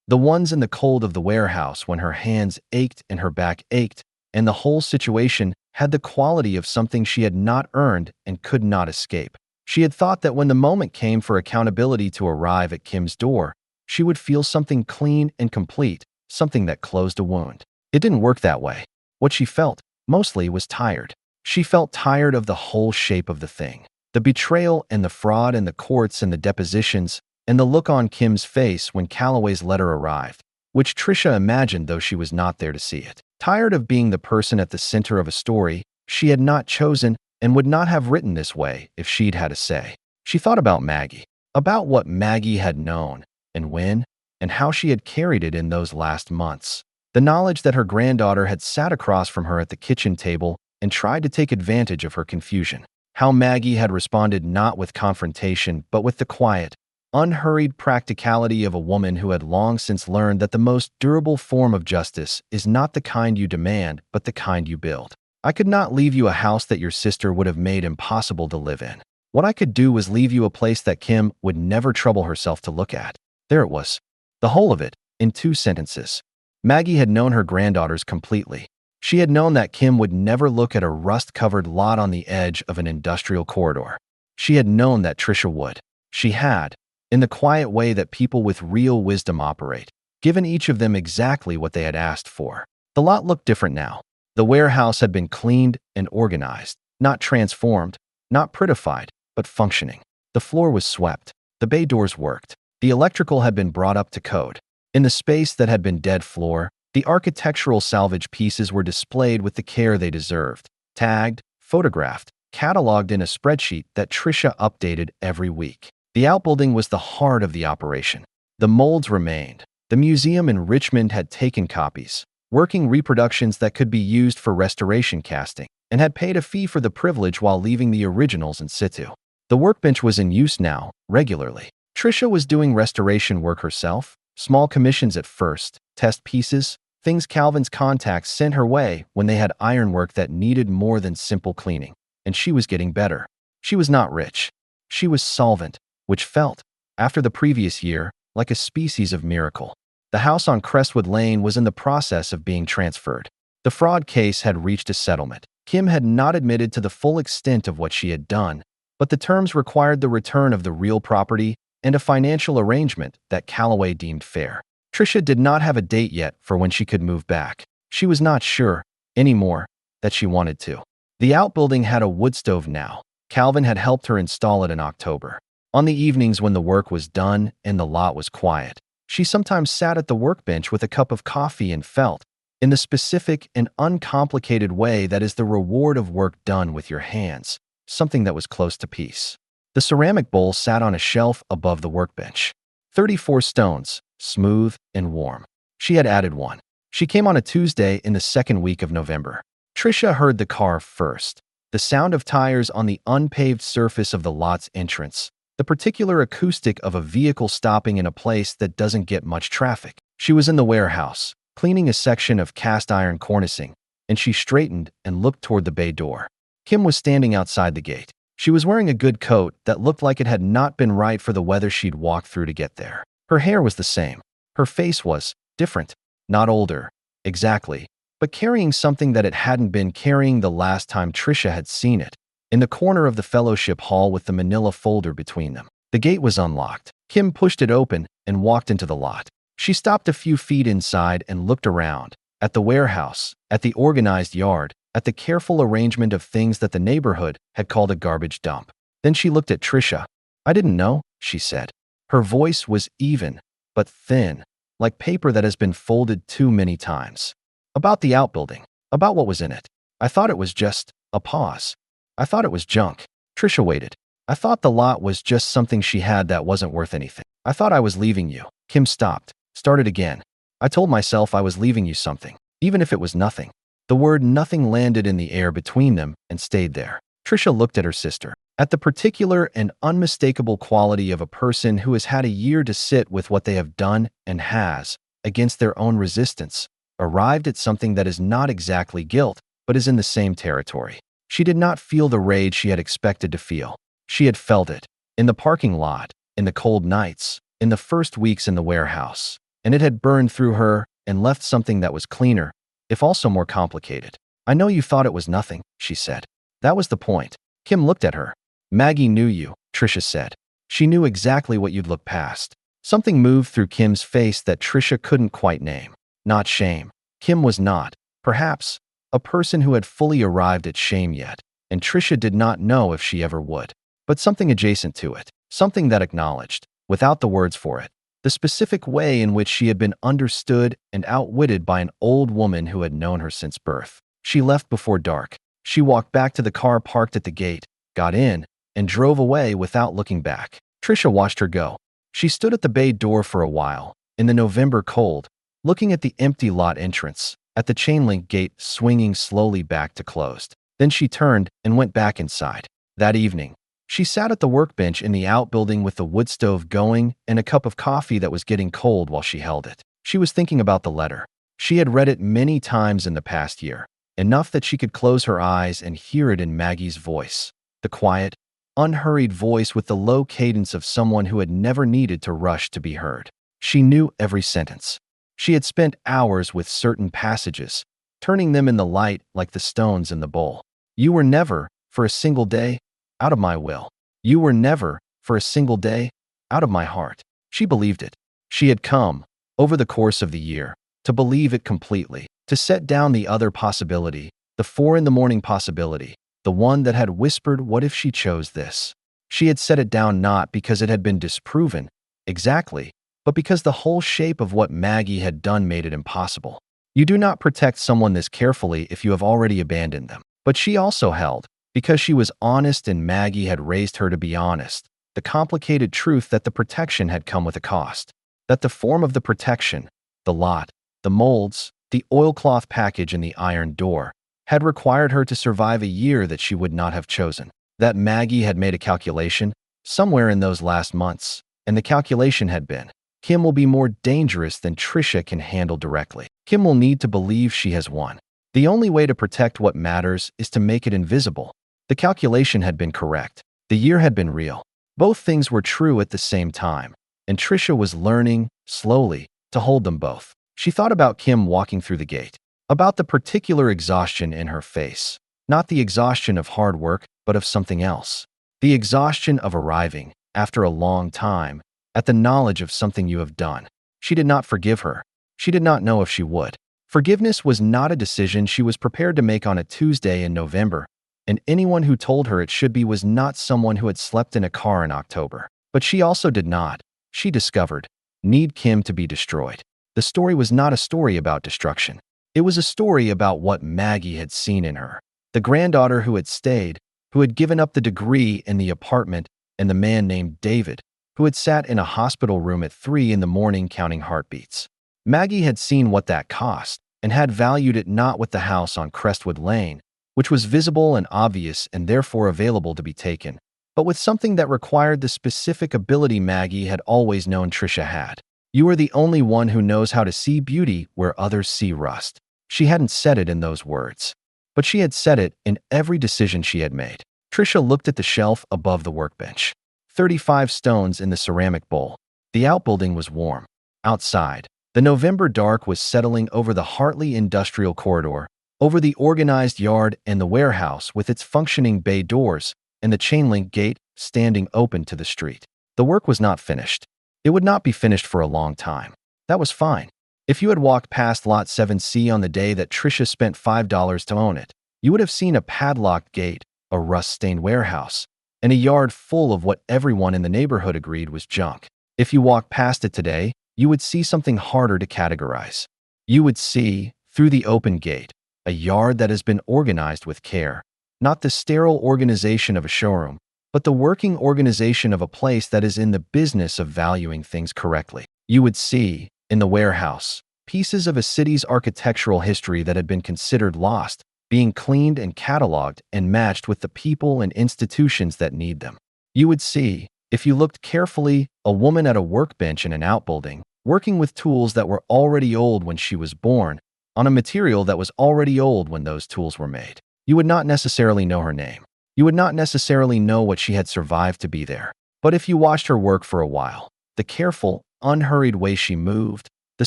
the ones in the cold of the warehouse when her hands ached and her back ached, and the whole situation had the quality of something she had not earned and could not escape. She had thought that when the moment came for accountability to arrive at Kim's door, she would feel something clean and complete, something that closed a wound. It didn't work that way. What she felt, mostly, was tired. She felt tired of the whole shape of the thing. The betrayal and the fraud and the courts and the depositions and the look on Kim's face when Calloway's letter arrived, which Tricia imagined though she was not there to see it. Tired of being the person at the center of a story she had not chosen and would not have written this way if she'd had a say. She thought about Maggie, about what Maggie had known, and when, and how she had carried it in those last months. The knowledge that her granddaughter had sat across from her at the kitchen table and tried to take advantage of her confusion. How Maggie had responded not with confrontation but with the quiet, unhurried practicality of a woman who had long since learned that the most durable form of justice is not the kind you demand but the kind you build. I could not leave you a house that your sister would have made impossible to live in. What I could do was leave you a place that Kim would never trouble herself to look at. There it was. The whole of it, in 2 sentences. Maggie had known her granddaughters completely. She had known that Kim would never look at a rust-covered lot on the edge of an industrial corridor. She had known that Tricia would. She had, in the quiet way that people with real wisdom operate, given each of them exactly what they had asked for. The lot looked different now. The warehouse had been cleaned and organized, not transformed, not prettified, but functioning. The floor was swept. The bay doors worked. The electrical had been brought up to code. In the space that had been dead floor, the architectural salvage pieces were displayed with the care they deserved, tagged, photographed, cataloged in a spreadsheet that Tricia updated every week. The outbuilding was the heart of the operation. The molds remained. The museum in Richmond had taken copies, working reproductions that could be used for restoration casting, and had paid a fee for the privilege while leaving the originals in situ. The workbench was in use now, regularly. Tricia was doing restoration work herself, small commissions at first, test pieces, things Calvin's contacts sent her way when they had ironwork that needed more than simple cleaning. And she was getting better. She was not rich. She was solvent, which felt, after the previous year, like a species of miracle. The house on Crestwood Lane was in the process of being transferred. The fraud case had reached a settlement. Kim had not admitted to the full extent of what she had done, but the terms required the return of the real property and a financial arrangement that Calloway deemed fair. Tricia did not have a date yet for when she could move back. She was not sure, anymore, that she wanted to. The outbuilding had a wood stove now. Calvin had helped her install it in October. On the evenings when the work was done and the lot was quiet, she sometimes sat at the workbench with a cup of coffee and felt, in the specific and uncomplicated way that is the reward of work done with your hands, something that was close to peace. The ceramic bowl sat on a shelf above the workbench. 34 stones, smooth and warm. She had added one. She came on a Tuesday in the second week of November. Tricia heard the car first. The sound of tires on the unpaved surface of the lot's entrance. the particular acoustic of a vehicle stopping in a place that doesn't get much traffic. She was in the warehouse, cleaning a section of cast iron cornicing, and she straightened and looked toward the bay door. Kim was standing outside the gate. She was wearing a good coat that looked like it had not been right for the weather she'd walked through to get there. Her hair was the same. Her face was different, not older, exactly, but carrying something that it hadn't been carrying the last time Trisha had seen it, in the corner of the fellowship hall with the manila folder between them. The gate was unlocked. Kim pushed it open and walked into the lot. She stopped a few feet inside and looked around, at the warehouse, at the organized yard, at the careful arrangement of things that the neighborhood had called a garbage dump. Then she looked at Trisha. "I didn't know," she said. Her voice was even, but thin, like paper that has been folded too many times. "About the outbuilding. About what was in it. I thought it was just a pause. I thought it was junk." Trisha waited. "I thought the lot was just something she had that wasn't worth anything. I thought I was leaving you." Kim stopped, started again. "I told myself I was leaving you something, even if it was nothing." The word nothing landed in the air between them and stayed there. Trisha looked at her sister, at the particular and unmistakable quality of a person who has had a year to sit with what they have done and has, against their own resistance, arrived at something that is not exactly guilt, but is in the same territory. She did not feel the rage she had expected to feel. She had felt it, in the parking lot, in the cold nights, in the first weeks in the warehouse, and it had burned through her and left something that was cleaner, if also more complicated. "I know you thought it was nothing," she said. "That was the point." Kim looked at her. "Maggie knew you," Trisha said. "She knew exactly what you'd look past." Something moved through Kim's face that Trisha couldn't quite name. Not shame. Kim was not, perhaps, a person who had fully arrived at shame yet, and Trisha did not know if she ever would. But something adjacent to it, something that acknowledged, without the words for it, the specific way in which she had been understood and outwitted by an old woman who had known her since birth. She left before dark. She walked back to the car parked at the gate, got in, and drove away without looking back. Trisha watched her go. She stood at the bay door for a while, in the November cold, looking at the empty lot entrance, at the chain-link gate swinging slowly back to closed. Then she turned and went back inside. That evening, she sat at the workbench in the outbuilding with the wood stove going and a cup of coffee that was getting cold while she held it. She was thinking about the letter. She had read it many times in the past year, enough that she could close her eyes and hear it in Maggie's voice. The quiet, unhurried voice with the low cadence of someone who had never needed to rush to be heard. She knew every sentence. She had spent hours with certain passages, turning them in the light like the stones in the bowl. "You were never, for a single day, out of my will. You were never, for a single day, out of my heart." She believed it. She had come, over the course of the year, to believe it completely, to set down the other possibility, the 4 in the morning possibility, the one that had whispered, "What if she chose this?" She had set it down not because it had been disproven, exactly, but because the whole shape of what Maggie had done made it impossible. You do not protect someone this carefully if you have already abandoned them. But she also held, because she was honest and Maggie had raised her to be honest, the complicated truth that the protection had come with a cost. That the form of the protection, the lot, the molds, the oilcloth package and the iron door, had required her to survive a year that she would not have chosen. That Maggie had made a calculation, somewhere in those last months, and the calculation had been, Kim will be more dangerous than Trisha can handle directly. Kim will need to believe she has won. The only way to protect what matters is to make it invisible. The calculation had been correct. The year had been real. Both things were true at the same time, and Trisha was learning, slowly, to hold them both. She thought about Kim walking through the gate, about the particular exhaustion in her face, not the exhaustion of hard work, but of something else. The exhaustion of arriving, after a long time, at the knowledge of something you have done. She did not forgive her. She did not know if she would. Forgiveness was not a decision she was prepared to make on a Tuesday in November, and anyone who told her it should be was not someone who had slept in a car in October. But she also did not, she discovered, need Kim to be destroyed. The story was not a story about destruction. It was a story about what Maggie had seen in her. The granddaughter who had stayed, who had given up the degree in the apartment, and the man named David, who had sat in a hospital room at 3 in the morning counting heartbeats. Maggie had seen what that cost, and had valued it not with the house on Crestwood Lane, which was visible and obvious and therefore available to be taken, but with something that required the specific ability Maggie had always known Trisha had. You are the only one who knows how to see beauty where others see rust. She hadn't said it in those words, but she had said it in every decision she had made. Trisha looked at the shelf above the workbench. 35 stones in the ceramic bowl. The outbuilding was warm. Outside, the November dark was settling over the Hartley Industrial Corridor, over the organized yard and the warehouse with its functioning bay doors and the chain-link gate standing open to the street. The work was not finished. It would not be finished for a long time. That was fine. If you had walked past Lot 7C on the day that Trisha spent $5 to own it, you would have seen a padlocked gate, a rust-stained warehouse, and a yard full of what everyone in the neighborhood agreed was junk. If you walked past it today, you would see something harder to categorize. You would see, through the open gate, a yard that has been organized with care. Not the sterile organization of a showroom, but the working organization of a place that is in the business of valuing things correctly. You would see, in the warehouse, pieces of a city's architectural history that had been considered lost, being cleaned and cataloged and matched with the people and institutions that need them. You would see, if you looked carefully, a woman at a workbench in an outbuilding, working with tools that were already old when she was born, on a material that was already old when those tools were made. You would not necessarily know her name. You would not necessarily know what she had survived to be there. But if you watched her work for a while, the careful, unhurried way she moved, the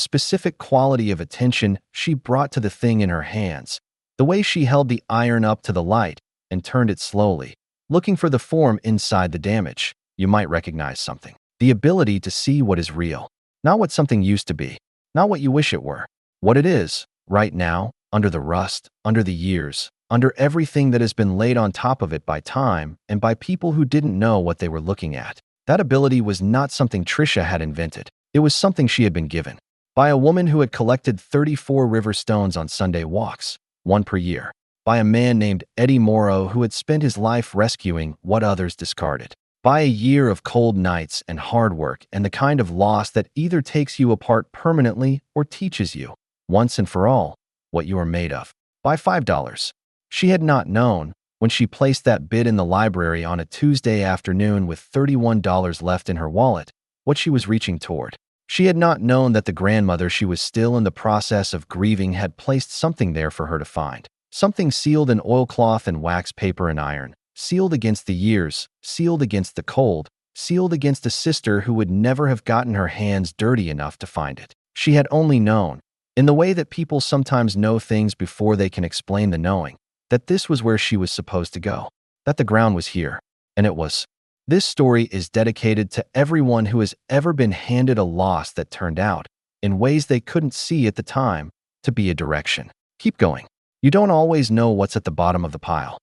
specific quality of attention she brought to the thing in her hands, the way she held the iron up to the light and turned it slowly, looking for the form inside the damage, you might recognize something. The ability to see what is real. Not what something used to be. Not what you wish it were. What it is, right now, under the rust, under the years, under everything that has been laid on top of it by time and by people who didn't know what they were looking at. That ability was not something Trisha had invented. It was something she had been given by a woman who had collected 34 river stones on Sunday walks, one per year, by a man named Eddie Morrow who had spent his life rescuing what others discarded, by a year of cold nights and hard work and the kind of loss that either takes you apart permanently or teaches you, once and for all, what you are made of, by $5. She had not known, when she placed that bid in the library on a Tuesday afternoon with $31 left in her wallet, what she was reaching toward. She had not known that the grandmother she was still in the process of grieving had placed something there for her to find. Something sealed in oilcloth and wax paper and iron, sealed against the years, sealed against the cold, sealed against a sister who would never have gotten her hands dirty enough to find it. She had only known, in the way that people sometimes know things before they can explain the knowing, that this was where she was supposed to go, that the ground was here, and it was. This story is dedicated to everyone who has ever been handed a loss that turned out, in ways they couldn't see at the time, to be a direction. Keep going. You don't always know what's at the bottom of the pile.